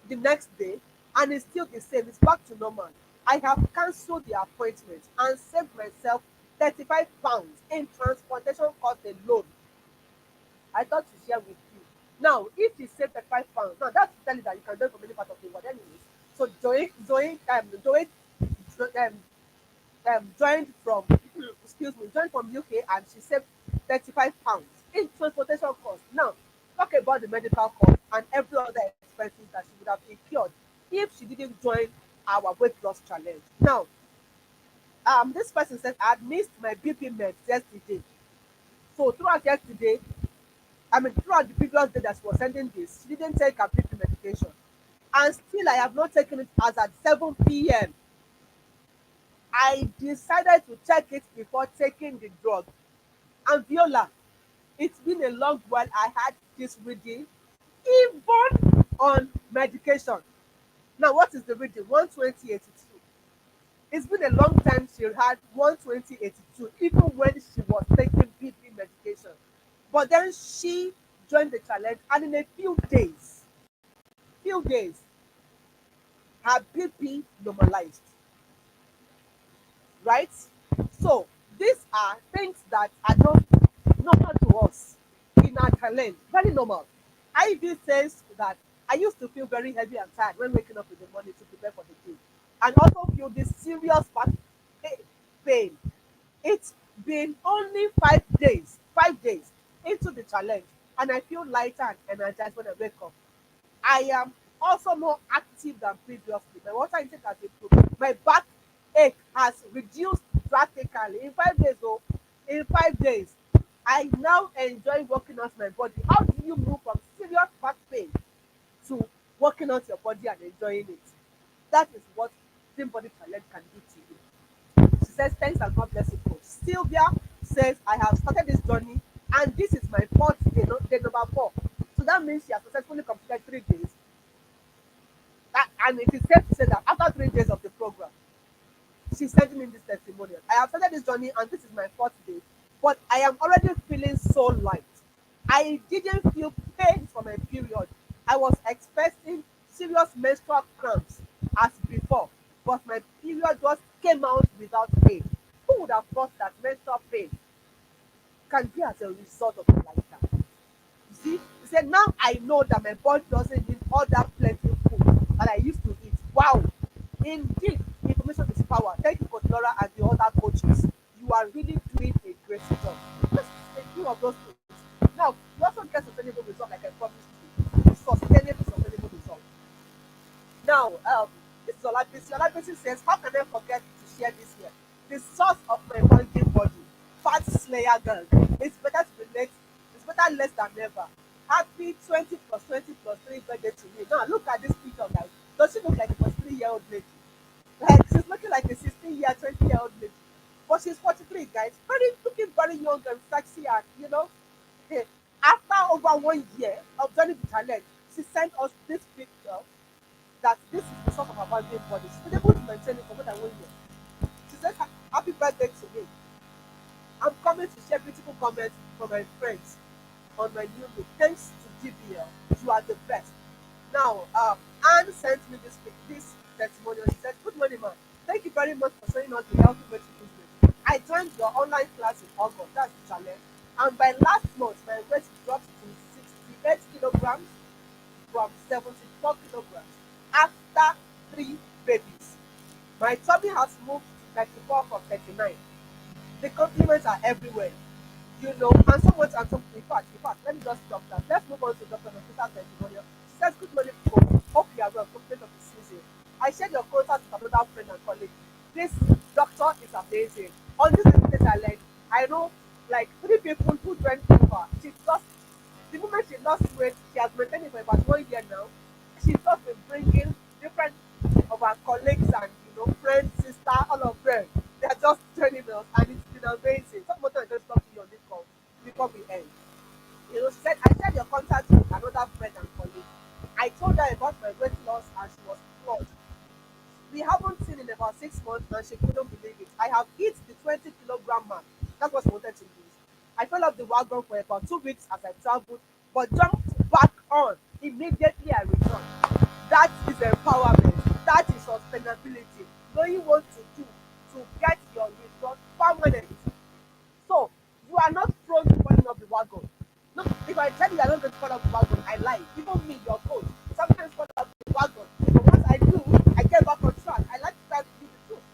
the next day and it's still the same. It's back to normal. I have cancelled the appointment and saved myself 35 pounds in transportation cost alone. I thought to share with you. Now, if you save 35 pounds, now that's to tell you that you can do it from any part of the world, anyways. So, joined from excuse me, joined from UK and she saved 35 pounds in transportation cost. Now, talk about the medical cost and every other expenses that she would have incurred if she didn't join our weight loss challenge. Now, this person said I had missed my BP meds yesterday. So throughout yesterday, I mean throughout the previous day that she was sending this, she didn't take her BP medication. And still I have not taken it as at 7 p.m. I decided to check it before taking the drug. And Viola, it's been a long while I had this reading, even on medication. Now, what is the reading? 120/82. It's been a long time she had 120/82, even when she was taking BP medication. But then she joined the challenge, and in a few days, her BP normalized, right? So these are things that are not normal to us in our challenge. Very normal. IV says that I used to feel very heavy and tired when waking up in the morning to prepare for the day, and also feel this serious back pain. It's been only 5 days into the challenge, and I feel lighter and energized when I wake up. I am also more active than previously. My water intake has improved. My back ache has reduced drastically in 5 days. Oh, in 5 days, I now enjoy working out my body. How do you move from serious back pain to working out your body and enjoying it? That is what Dream Body Challenge can do to you. She says, thanks and God bless you, coach. Sylvia says, I have started this journey and this is my fourth day, day number 4. So that means she has successfully completed 3 days. And it is safe to say that after 3 days of the program, she's sending me this testimonial. I have started this journey and this is my fourth day, but I am already feeling so light. I didn't feel pain for my period. I was expecting serious menstrual cramps as before, but my period just came out without pain. Who would have thought that menstrual pain can be as a result of a lifetime? You see, he said, now I know that my body doesn't need all that plenty food that I used to eat. Wow. Indeed, information is power. Thank you, Coach Laura, and the other coaches. You are really doing a great job. Just a few of those things. Now, you also get sustainable results like I promised you. Sustainable results. Now, this is Olabisi. Olabisi says, how can I forget to share this here? The source of my bulging body, fat slayer girl. It's better to be late. It's better less than never. Happy 20 plus 20 plus 3 birthday to me. Now, look at this picture, guys. Does she look like a 43-year-old lady? Like, she's looking like a 16-year, 20-year-old lady. But she's 43, guys. Looking very young and sexy and, after over 1 year of joining the challenge, she sent us this picture that this is the source of her bulging body. She's been able to maintain it for more than 1 year. She said, happy birthday to me. I'm coming to share beautiful comments from my friends on my new look. Thanks to GBL. You are the best. Now, Anne sent me this testimonial. She said, good morning, man. Thank you very much for showing us the healthy way to lose weight. I joined your online class in August. That's the challenge. And by last month, my weight dropped to 68 kilograms from 74 kilograms after 3 babies. My tummy has moved to 34 from 39. The compliments are everywhere. And so much and so in fact, let me just stop that. Let's move on to Dr. Nafisa testimonial. She says, good morning, folks. Hope you are well. Compliment of the season. I shared your contact with another friend and colleague. This doctor is amazing. On this particular challenge, I know like 3 people who joined over. The moment she lost weight, she has maintained it for about 1 year now. She's just been bringing different of her our colleagues and friends, sister, all of them. They are just joining us, and it's been amazing. Some of them just talk to you on this call before we end. She said, I shared your contact with another friend and colleague. I told her about my weight loss, and she was floored. We haven't seen in about 6 months, and she couldn't believe it. I have hit the 20 kilogram mark. That's what she wanted to lose. I fell off the wagon for about 2 weeks as I traveled, but jumped back on. Immediately I returned. That is empowerment. That is sustainability. Knowing what to do to get your result permanent. So you are not prone to falling off the wagon. No, if I tell you you are not going to fall off the wagon, I lie. Even me, your coach, sometimes fall off the wagon. But once I do, I get back on track. I like to tell you the truth.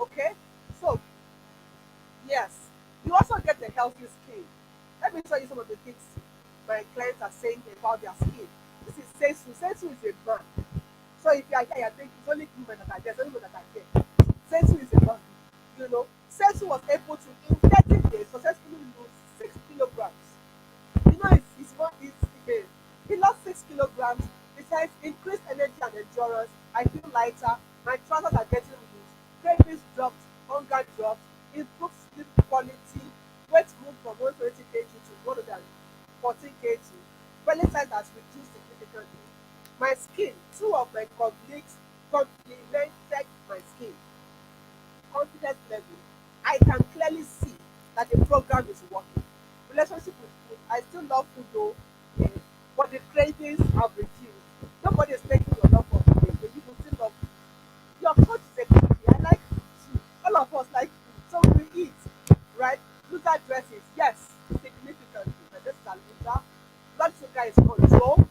Okay? So, yes, you also get a healthy skin. Let me tell you some of the things my clients are saying about their skin. This is Sensu. Sensu is a man. So if you are here, you're thinking it's only women that are there, it's only women that are here. Sensu is a man. Sensu was able to, in 30 days, successfully lose 6 kilograms. He lost 6 kilograms. It says increased energy and endurance. I feel lighter. My trousers are getting loose. Cravings dropped. Hunger dropped. Improved sleep quality. Weight moved from 120 kg to 114 kg. Belly size has reduced significantly. My skin, two of my colleagues complimented my skin confidence level. I can clearly see that the program is working. Relationship with food, I still love food though, eh, but the cravings have reduced. Nobody is taking your love for food, but you will still love food. Your coach is a foodie. I like food too. All of us like food, so we eat, right? Look at dresses, yes, significantly. But this is a loser. Blood sugar is controlled.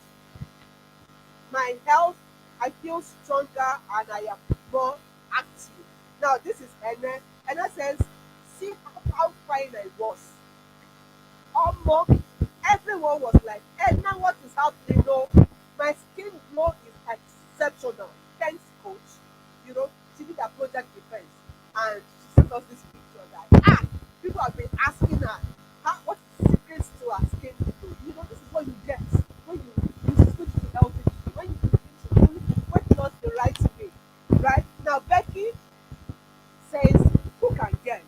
My health, I feel stronger and I am more active. Now this is Ene. Ene says, see how fine I was. Almost everyone was like, Ene, what is happening? No, my skin glow is exceptional. Thanks, coach. She did a project defense and she sent us this picture that people have been asking her, what is the secret to her skin glow? This is what you get when you switch to healthy food, when you begin to do weight loss the right way. Right? Now Becky says, who can guess?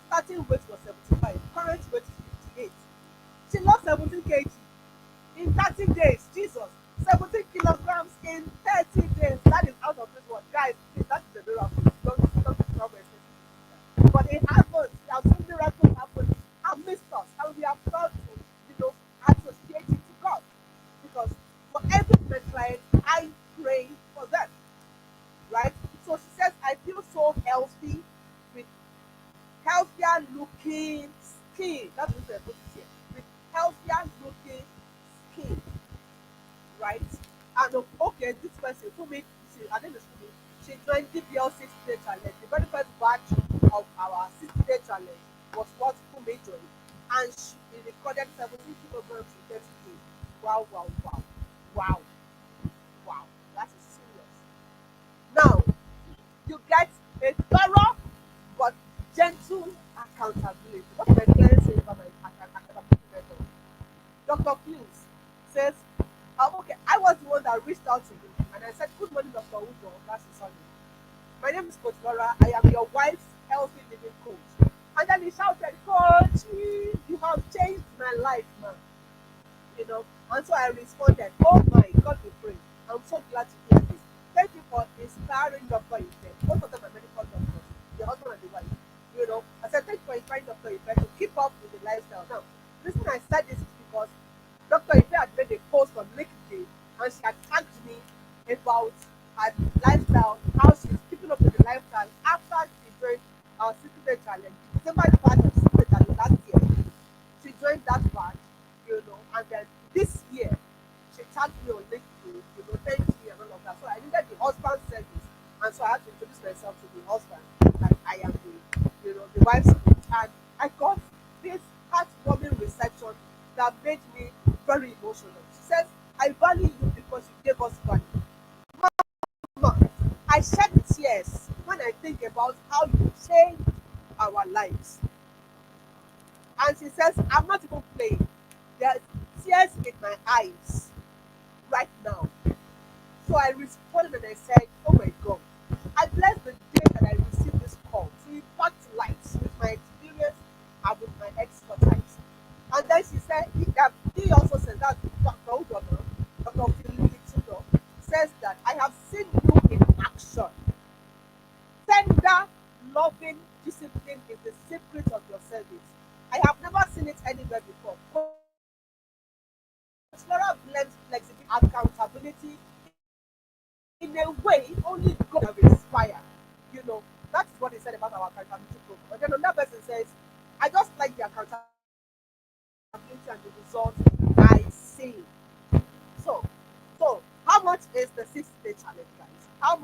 Starting weight was 75, current weight is 58. She lost 17 kg in 30 days. Jesus, 17 kilograms in 30 days. That is out of this world. Guys, please, that is a miracle. Don't trouble yourself. But it happens. There are some miracles happen amidst us, and we have got to, associate it to God. Because for every my client, I pray for them. Right? So she says, I feel so healthy with healthier looking skin. That's what they're putting here. With healthier looking skin. Right? And okay, this person, her name is Fumi, she joined DBL 60-day challenge. The very first batch of our 60-day challenge was what Fumi joined. And she recorded 17 kilograms in 30 days. Wow, wow, wow. Wow. Wow. That is serious. Now, you get a thorough but gentle accountability. What my clients say about my accountability method? Dr. Hughes says, okay, I was the one that reached out to him and I said, good morning, Dr. Udo. That's his son. My name is Coach Laura. I am your wife's healthy living coach. And then he shouted, Coach, you have changed my life, man. And so I responded, oh my God, we pray. I'm so glad to hear this. Thank you for inspiring Dr. Ife. Both of them are medical doctors, the husband and the wife. I said, thank you for inspiring Dr. Ife to keep up with the lifestyle. Now, the reason I said this is because Dr. Ife had made a post on LinkedIn and she had tagged me about her lifestyle, how she's keeping up with the lifestyle after she joined our 60-day challenge. December the part of 60-day challenge last year. She joined that batch, and then this year she tagged me on LinkedIn, thanked me and all of that. So I needed the husband service, and so I had to introduce myself to the husband that I am the wife's coach. And I got this heartwarming reception that made me very emotional. She says, I value you because you gave us value. Mama, I shed tears when I think about how you changed our lives. And she says, I'm not even playing. There's tears in my eyes right now. So I responded and I said, oh my God, discipline is the secret of your service. I have never seen it anywhere before. Laura blends flexibility, accountability in a way only God can inspire. You know, that's what he said about our accountability program. But then another person says, I just like the accountability and the results I see. So, so how much is the 6 day challenge, guys? How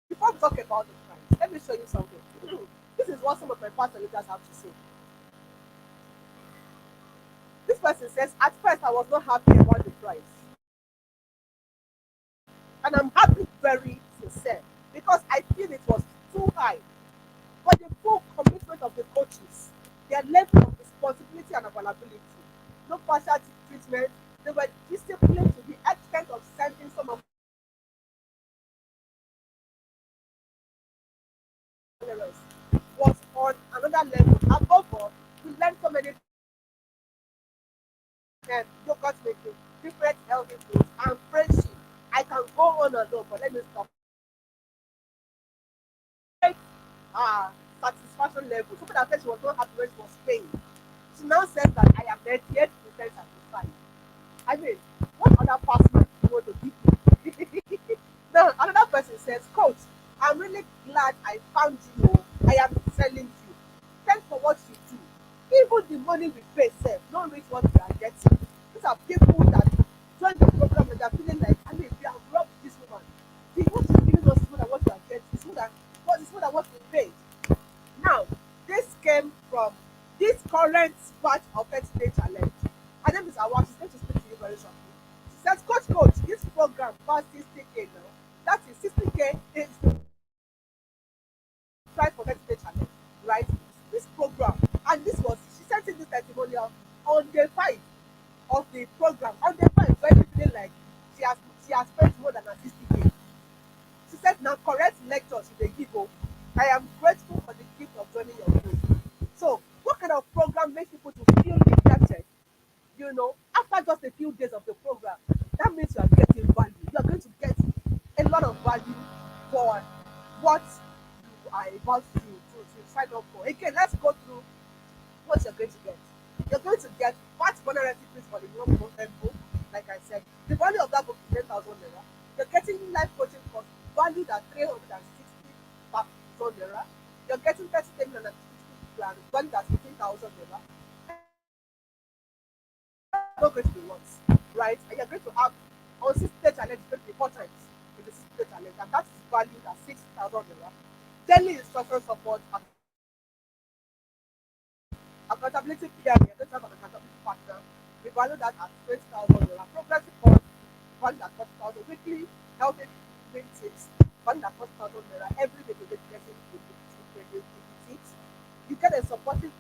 before we talk about the price, let me show you something. This is what some of my pastor leaders have to say. This person says, at first I was not happy about the price. And I'm happy, very sincere, because I feel it was too high. But the full commitment of the coaches, their level of responsibility and availability, no partial treatment, they were disciplined to the extent of sending some of the errors, was on another level. Above all, we learned so many yogurt making, different healthy foods, and friendship. I can go on and on, but let me stop. uh, Satisfaction level. Something that said she was not happy when she was paying. She now says that I am 98% satisfied. I mean, what other person do you want to give me? Now, another person says, Coach, I'm really glad I found you. Oh. I am telling you. Thanks for what you do. Even the money we pay, sef, don't reach what we are getting. These are people that join the program and they're feeling like, I mean, we have robbed this woman. The what is giving us is more than what we are getting. It's more than what we paid. Now, this came from this current batch of 30 day challenge. Her name is Awa. She's going to speak to you very shortly. She says, Coach, this program costs 60K now. That is 60K is the price for 30 day challenge, right? This program, and this was, she sent in this testimonial on day 5 of the program. On day 5, so every feeling like she has spent more than a 60K. She said, now correct lectures you dey give. Oh, I am grateful for the gift of joining your group. So, what kind of program makes people to feel neglected? You know, after just a few days of the program, that means you are getting value. You are going to get a lot of value for what you are about to sign up for. Again, let's go through what you're going to get. You're going to get fat bonus recipes for the book, like I said. The value of that book is 10,000 naira. You're getting life coaching course valued at 360 thousand naira. You're getting 30 and plan valued at 15,000 naira. Not going to be once, right? And you're going to have on 60 day challenge, it's going to be 4 times in the 60 day challenge, and that is valued at 6,000 naira. Daily instruction support and accountability peer, you're going to have an accountability partner. We value that at 20,000 naira. Progress report valued at 40,000. Weekly health eating tips valued at 40,000 naira. Every day to get it. You get a supportive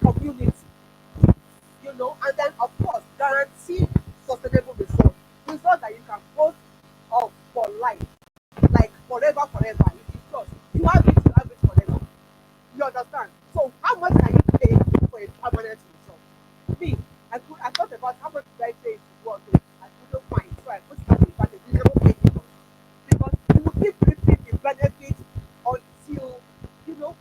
community, you know, and then of course guarantee sustainable results. Results that you can post of for life, like forever. It is yours. You have it forever. You understand? So how much can you pay for a permanent result? Me, I thought about how much did I pay to work. I couldn't find, so I put it as a budget. You never pay it because you will keep reaping the benefit until you know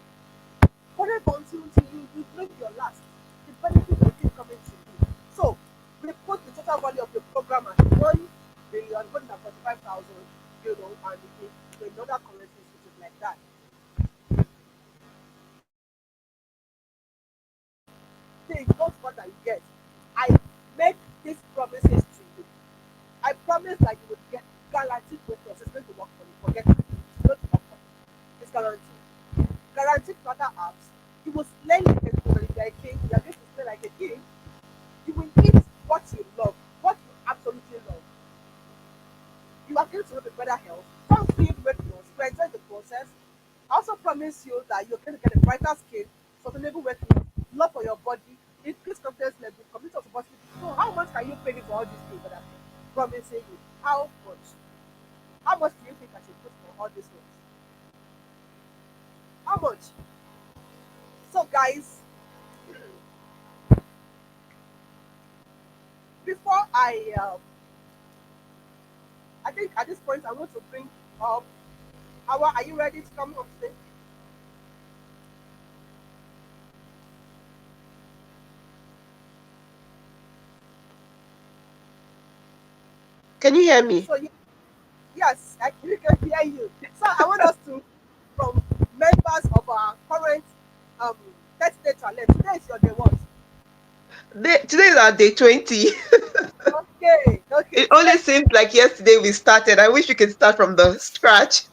forever until you bring your last. The benefit will keep coming to you. So we put the total value of the program at 1,145,000, you know, and in another currencies which is like that. Think not what I get. I make these promises to you. I promise that you will get guaranteed progress. It's going to work for you. Forget it. It's going to work for you. It's guaranteed. Guaranteed for other apps. You will slay like a king. You are a king. You are going to slay like a king. You will eat what you love, what you absolutely love. You are going to have a better health. Some feel weight loss. You enjoy the process. I also promise you that you're going to get a brighter skin, sustainable weight loss, love for your body, increase confidence level, community of positivity. So how much can you pay me for all these things that I'm promising you? How much? How much do you think I should put for all these ones? How much? So guys, before I think at this point I want to bring up Awa, are you ready to come up stage? Can you hear me? So yes, I can hear you. So I want us to from members of our current um 30-day challenge. Today is your day what? Today is our day 20. Okay, okay. It only Today seems like yesterday we started. I wish we could start from the scratch.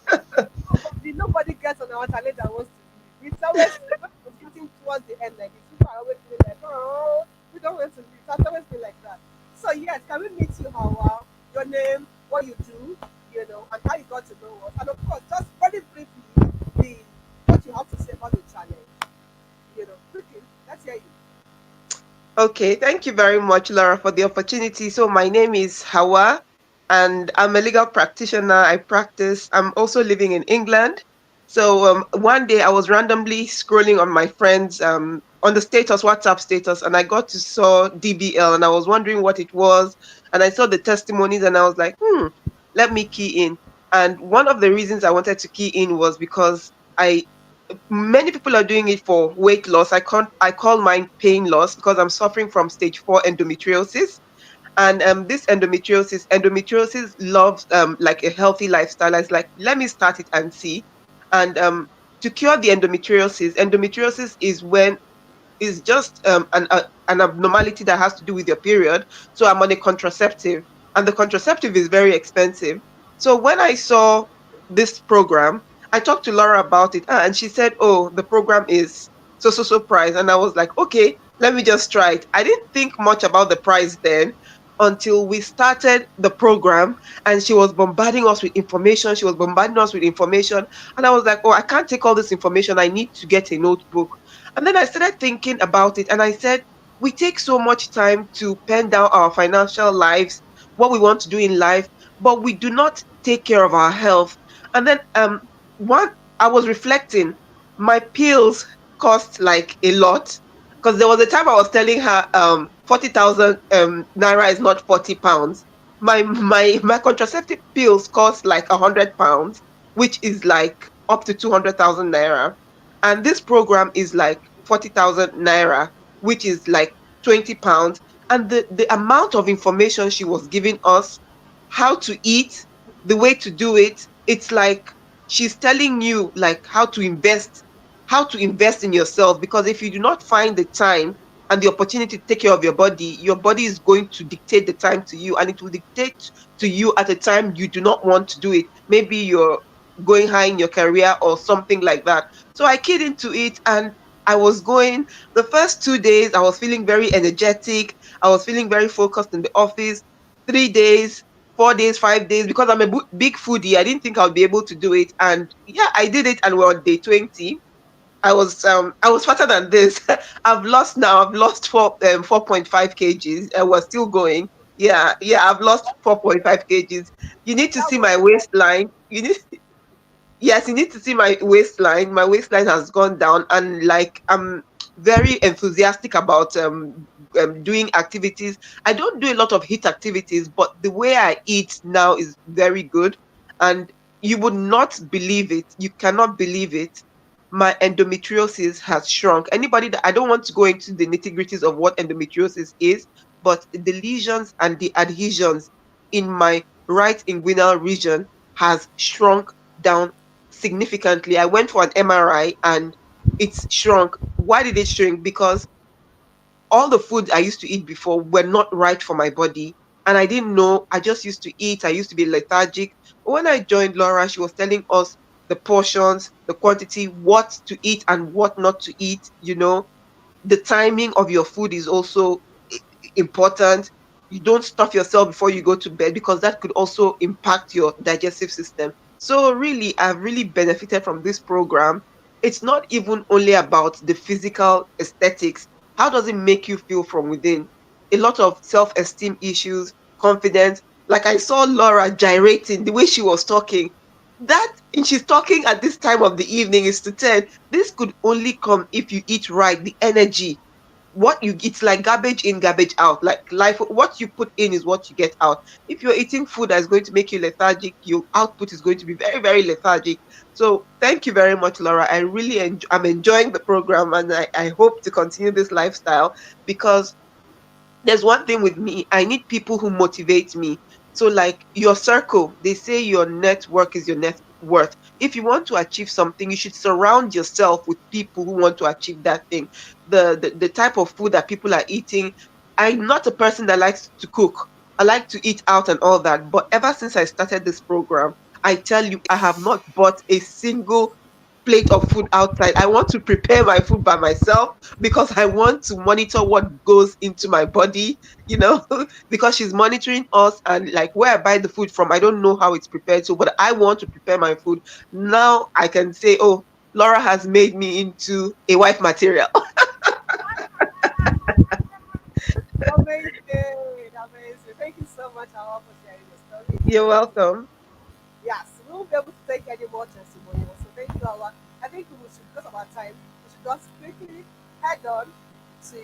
nobody gets on our challenge and wants to leave. It's always when it's getting towards the end like this. People are always feeling like, oh, we don't want to leave. It's always been like that. So yes, can we meet you, Hawa? Your name, what you do, and how you got to know us, and of course, just very briefly, the what you have to say about the challenge. Quickly, let's hear you. Okay, thank you very much, Laura, for the opportunity. So, my name is Hawa, and I'm a legal practitioner. I practice. I'm also living in England. So, one day I was randomly scrolling on my friends on the status, WhatsApp status, and I got to saw DBL, and I was wondering what it was, and I saw the testimonies, and I was like, let me key in. And one of the reasons I wanted to key in was because I many people are doing it for weight loss. I call mine pain loss because I'm suffering from stage 4 endometriosis. And this endometriosis loves like a healthy lifestyle. It's like, let me start it and see. And to cure the endometriosis is just an abnormality that has to do with your period. So I'm on a contraceptive, and the contraceptive is very expensive. So when I saw this program, I talked to Laura about it, and she said, "Oh, the program is so price," and I was like, "Okay, let me just try it." I didn't think much about the price then until we started the program, and she was bombarding us with information. She was bombarding us with information, and I was like, "Oh, I can't take all this information. I need to get a notebook." And then I started thinking about it, and I said, we take so much time to pen down our financial lives, what we want to do in life, but we do not take care of our health. And then one I was reflecting, my pills cost like a lot. Because there was a time I was telling her 40,000 naira is not 40 pounds. My contraceptive pills cost like 100 pounds, which is like up to 200,000 naira, and this program is like 40,000 naira, which is like 20 pounds. And the amount of information she was giving us, how to eat, the way to do it, it's like she's telling you like how to invest in yourself. Because if you do not find the time and the opportunity to take care of your body is going to dictate the time to you, and it will dictate to you at a time you do not want to do it. Maybe you're going high in your career or something like that. So I keyed into it, and I was going. The first 2 days, I was feeling very energetic. I was feeling very focused in the office. 3 days, 4 days, 5 days, because I'm a big foodie, I didn't think I would be able to do it. And yeah, I did it, and we're on day 20. I was fatter than this. I've lost 4.5 kgs, and we're still going. Yeah, I've lost 4.5 kgs. You need to That see was my nice. waistline. Yes, you need to see my waistline. My waistline has gone down, and like I'm very enthusiastic about doing activities. I don't do a lot of hit activities, but the way I eat now is very good, and you would not believe it. You cannot believe it. My endometriosis has shrunk. Anybody that I don't want to go into the nitty gritties of what endometriosis is, but the lesions and the adhesions in my right inguinal region has shrunk down significantly. I went for an MRI, and it's shrunk. Why did it shrink? Because all the food I used to eat before were not right for my body. And I didn't know. I just used to eat. I used to be lethargic. But when I joined Laura, she was telling us the portions, the quantity, what to eat and what not to eat. The timing of your food is also important. You don't stuff yourself before you go to bed, because that could also impact your digestive system. So really, I've really benefited from this program. It's not even only about the physical aesthetics. How does it make you feel from within? A lot of self-esteem issues, confidence. Like I saw Laura gyrating the way she was talking. That and she's talking at this time of the evening is to 10. This could only come if you eat right, the energy. what you, it's like garbage in, garbage out. Like life, what you put in is what you get out. If you're eating food that's going to make you lethargic, your output is going to be very, very lethargic. So thank you very much, Laura. I really I'm enjoying the program, and I hope to continue this lifestyle, because there's one thing with me, I need people who motivate me. So like your circle, they say your network is your net worth. If you want to achieve something, you should surround yourself with people who want to achieve that thing. The type of food that people are eating, I'm not a person that likes to cook. I like to eat out and all that, but ever since I started this program, I tell you, I have not bought a single plate of food outside. I want to prepare my food by myself, because I want to monitor what goes into my body, you know, because she's monitoring us, and like where I buy the food from, I don't know how it's prepared. So, but I want to prepare my food. Now I can say, oh, Laura has made me into a wife material. Amazing, amazing. Thank you so much, Awa, for sharing your story. It's You're very welcome. yes, we won't be able to take any more testimonials. So thank you, Awa. I think we should, because of our time, we should just quickly head on to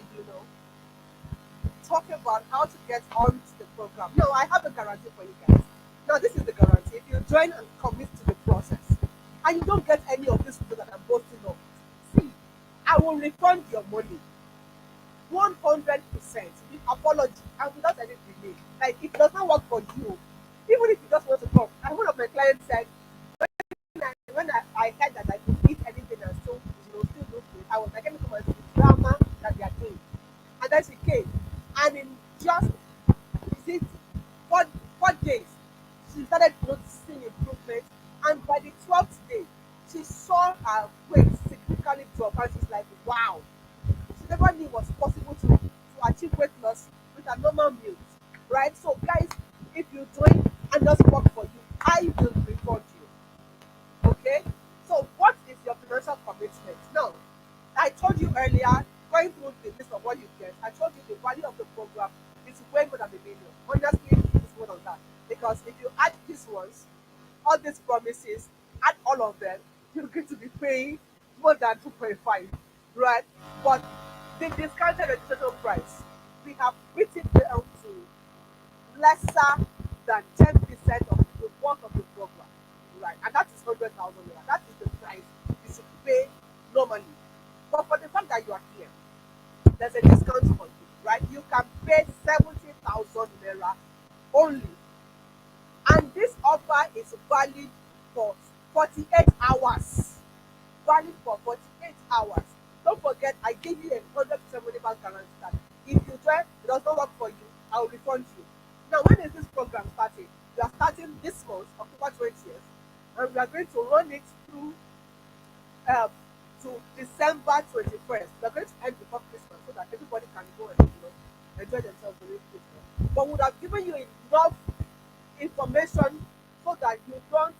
talk about how to get onto the program. No, I have a guarantee for you guys. Now, this is the guarantee. If you join and commit to the process, and you don't get any of these people that I'm boasting of, see, I will refund your money 100% with apology and without any delay. Like, if it does not work for you, even if you just want to come, and one of my clients said, when I heard that I could eat anything and still look good, I was like, let me come and see the drama that they are doing. And then she came, and in just, is it, four, 4 days, she started noticing improvement. And by the 12th day, she saw her weight significantly drop, and she's like, wow, she never knew it was possible to achieve weight loss with a normal meals, right? So, guys, if you join and doesn't work for you, I will refund you. Okay? So, what is your financial commitment? Now, I told you earlier, going through the list of what you get, I told you the value of the program is way more than a million. Honestly, it's more than that. Because if you add these ones, all these promises, add all of them, you're going to be paying more than 2.5, right? But the discounted registration price, we have written it down to lesser than 10% of the worth of the program, right? And that is 100,000 naira. That is the price you should pay normally. But for the fact that you are here, there's a discount for you, right? You can pay 70,000 naira only, and this offer is valid for 48 hours. Valid for 48 hours. Don't forget, I gave you a 100% money back guarantee that if you join, it does not work for you, I will refund you. Now, when is this program starting? We are starting this month, October 20th, and we are going to run it through um, to December 21st. We are going to end before Christmas so that everybody can go and enjoy themselves during Christmas. But we would have given you enough information so that you don't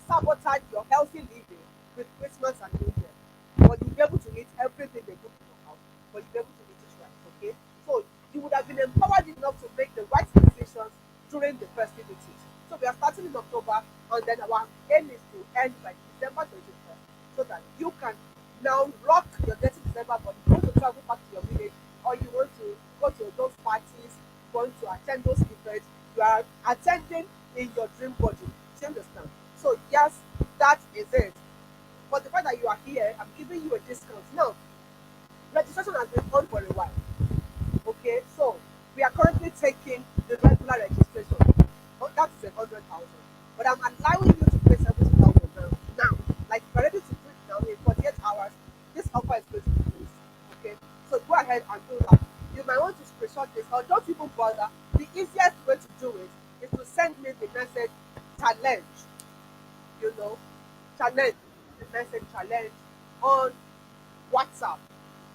sabotage your healthy living with Christmas and New Year. But you'll be able to eat everything they cook in your house, but you'll be able to eat it right, okay? So you would have been empowered enough to make the right decisions during the festivities. So we are starting in October, and then our aim is to end by December 21st, so that you can now rock your dirty December. But you want to travel back to your village, or you want to go to those parties, you want to attend those events, you are attending in your dream body. Do you understand? So yes, that is it. For the fact that you are here, I'm giving you a discount. Now, registration has been on for a while. Okay, so we are currently taking the regular registration. Oh, that is 100,000. But I'm allowing you to pay 70,000 now. Now, like if you're ready to do it now in 48 hours, this offer is going to be placed. Okay, so go ahead and do that. You might want to screenshot this, or don't even bother. The easiest way to do it is to send me the message challenge, you know, challenge, the message challenge on WhatsApp.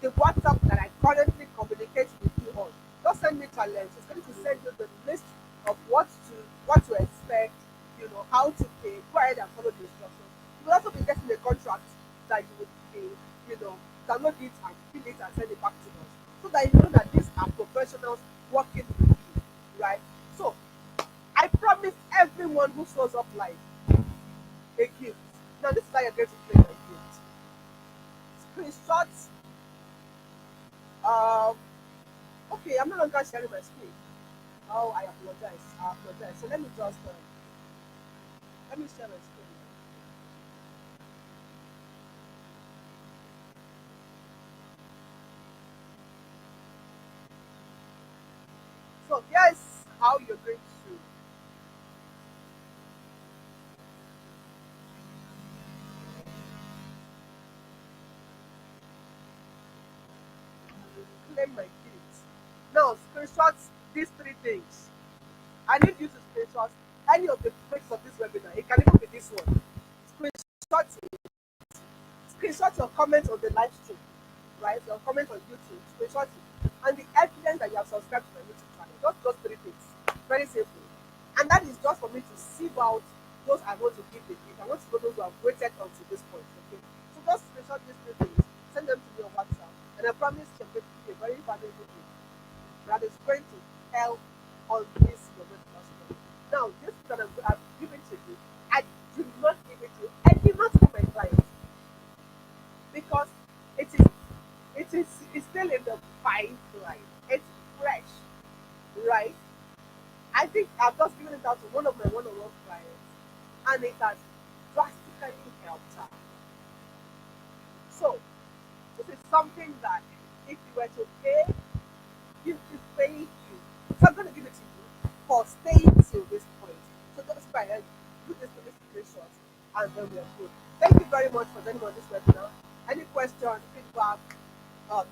The WhatsApp that I currently communicate with you on. Just send me challenge. It's going to send you the list of what to expect, how to pay. Go ahead and follow the instructions. You will also be getting a contract that you would be, download it and fill it and send it back to us. So that you know that these are professionals working with you. Right? So I promise everyone who shows up live a gift. Now this is how you're going to play your gift. Screenshot Um, okay, I'm no longer sharing my screen. Oh, I apologize. I apologize. So let me share my screen. So here's how you're going to claim my gift. Now screenshot these three things. I need you to screenshot any of the pages of this webinar. It can even be this one. Screenshot it. Screenshot your comment on the live stream, right? Your comment on YouTube. Screenshot it. And the evidence that you have subscribed to my YouTube channel. Just those three things. Very simple. And that is just for me to sieve out those I want to give the gift. I want to know those who have waited until this point. Okay. So just screenshot these three things. Send them to me on WhatsApp. And I promise you're going to be a very valuable gift that is going to help on this your weight loss journey. Now, this that I've given to you, I do not give it to you. I do not give my clients because it is it's still in the pipeline. It's fresh, right? I think I've just given it out to one of my one-on-one clients, and it has drastically helped her. So this is something that if you were to pay, you should pay you. So I'm going to give it to you for staying till this point. So just by do this to this screenshot, and then we are good. Thank you very much for joining on this webinar. Any questions, feedback,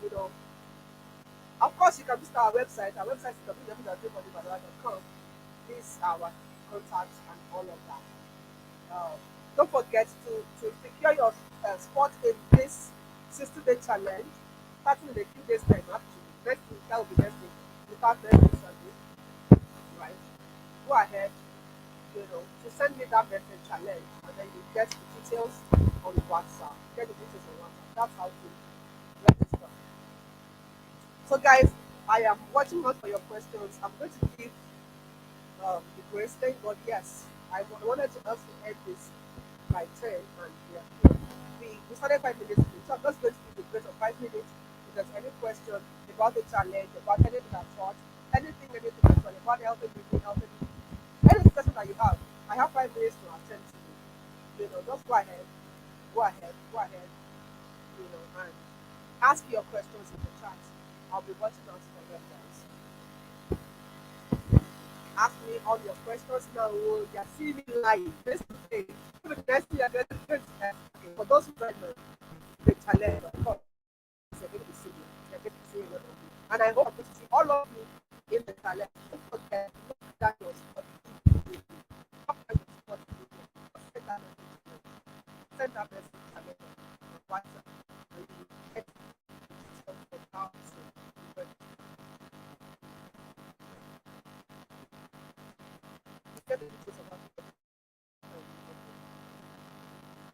you know, of course, you can visit our website. Our website is www.bodybalua.com. This our contacts and all of that. Don't forget to secure your spot in this 60-day challenge, starting in a few days time. Actually, next week that will be next week. Without next Sunday, right? Go ahead, to send me that message challenge, and then you get the details on WhatsApp. Get the details on WhatsApp. That's how to register. So, guys, I am watching out for your questions. I'm going to give the grace, thank God, yes. Wanted to also end this by 10, and yeah, we started 5 minutes ago. So I'm just going to give the grace of 5 minutes. If there's any question about the challenge, about anything I taught, anything at all, about helping me, any question that you have 5 minutes to attend to you. Just go ahead, and ask your questions in the chat. I'll be watching out for them, guys. Ask me all your questions now. Oh, you're seeing me live face to face. The next thing you're going to ask me. For those who don't know, the challenge, of course, you're going to be seeing me. You're going to be seeing me. And I hope I'm going to see all of you in the challenge. Don't forget, look at your spot. Send that message to me. Send that message to me on WhatsApp. And you get details of how to register. Get the details of how to register.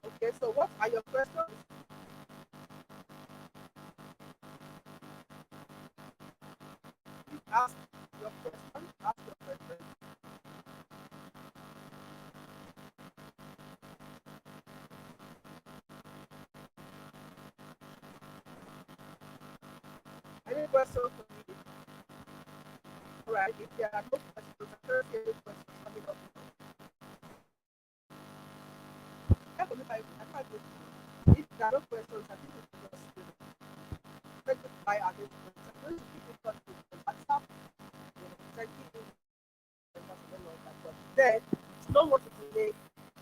Okay, so what are your questions? Ask your question. Ask your question. Any questions for me? Alright, if there are no questions, I don't see any questions coming up. If there are no questions, I think we can just take the fly at this point. I'm going to keep in touch with the WhatsApp. Thank you. But then, it's not what to delay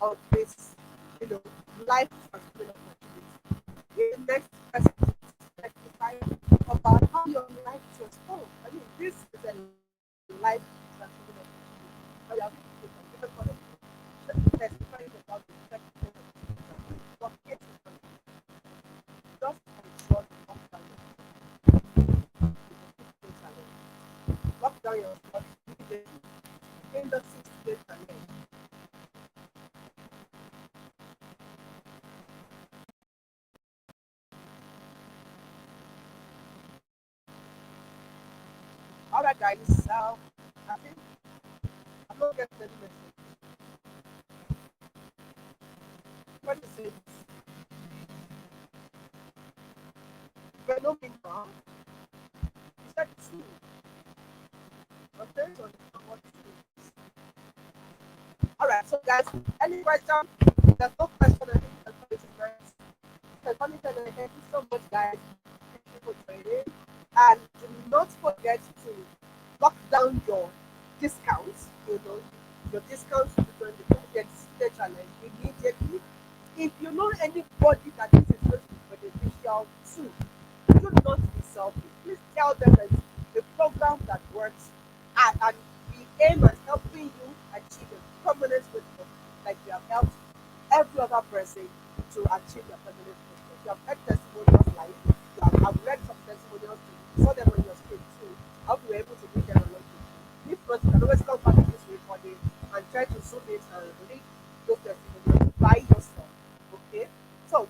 on this, life transforming opportunity. In the next person, testify about how your life transformed. I mean, this is a life transforming opportunity. But you have people from different point of view testifying about the effect what gets just ensure you lock down your body in the 6 days challenge. Alright, guys, I think I'm not getting any message. What is it? Phenomenal. two. Okay, so number two. All right, so guys, any question? There's no question. I think you can call it tonight. You can call it tonight. Thank you so much, guys. Thank you for joining. And do not forget to lock down your discounts. You know, your discounts to join the display challenge immediately. If you know anybody that this is going to be beneficial to, do not be selfish. Please tell them that it's a program that works and we aim at helping you achieve a permanent goal like you have helped every other person to achieve their permanent goal. You have heard testimonials like I've read some testimonials too. You saw them on your screen too. I hope you were able to read them along with you. If not, you can always come back to this recording and try to zoom it and read those testimonials by yourself. Okay? So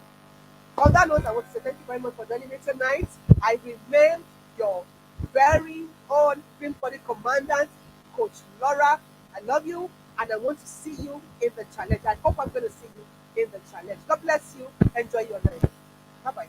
on that note, I want to say thank you very much for joining me tonight. I remain your very own Green Body Commandant, Coach Laura. I love you and I want to see you in the challenge. I hope I'm going to see you in the challenge. God bless you. Enjoy your night. Bye bye.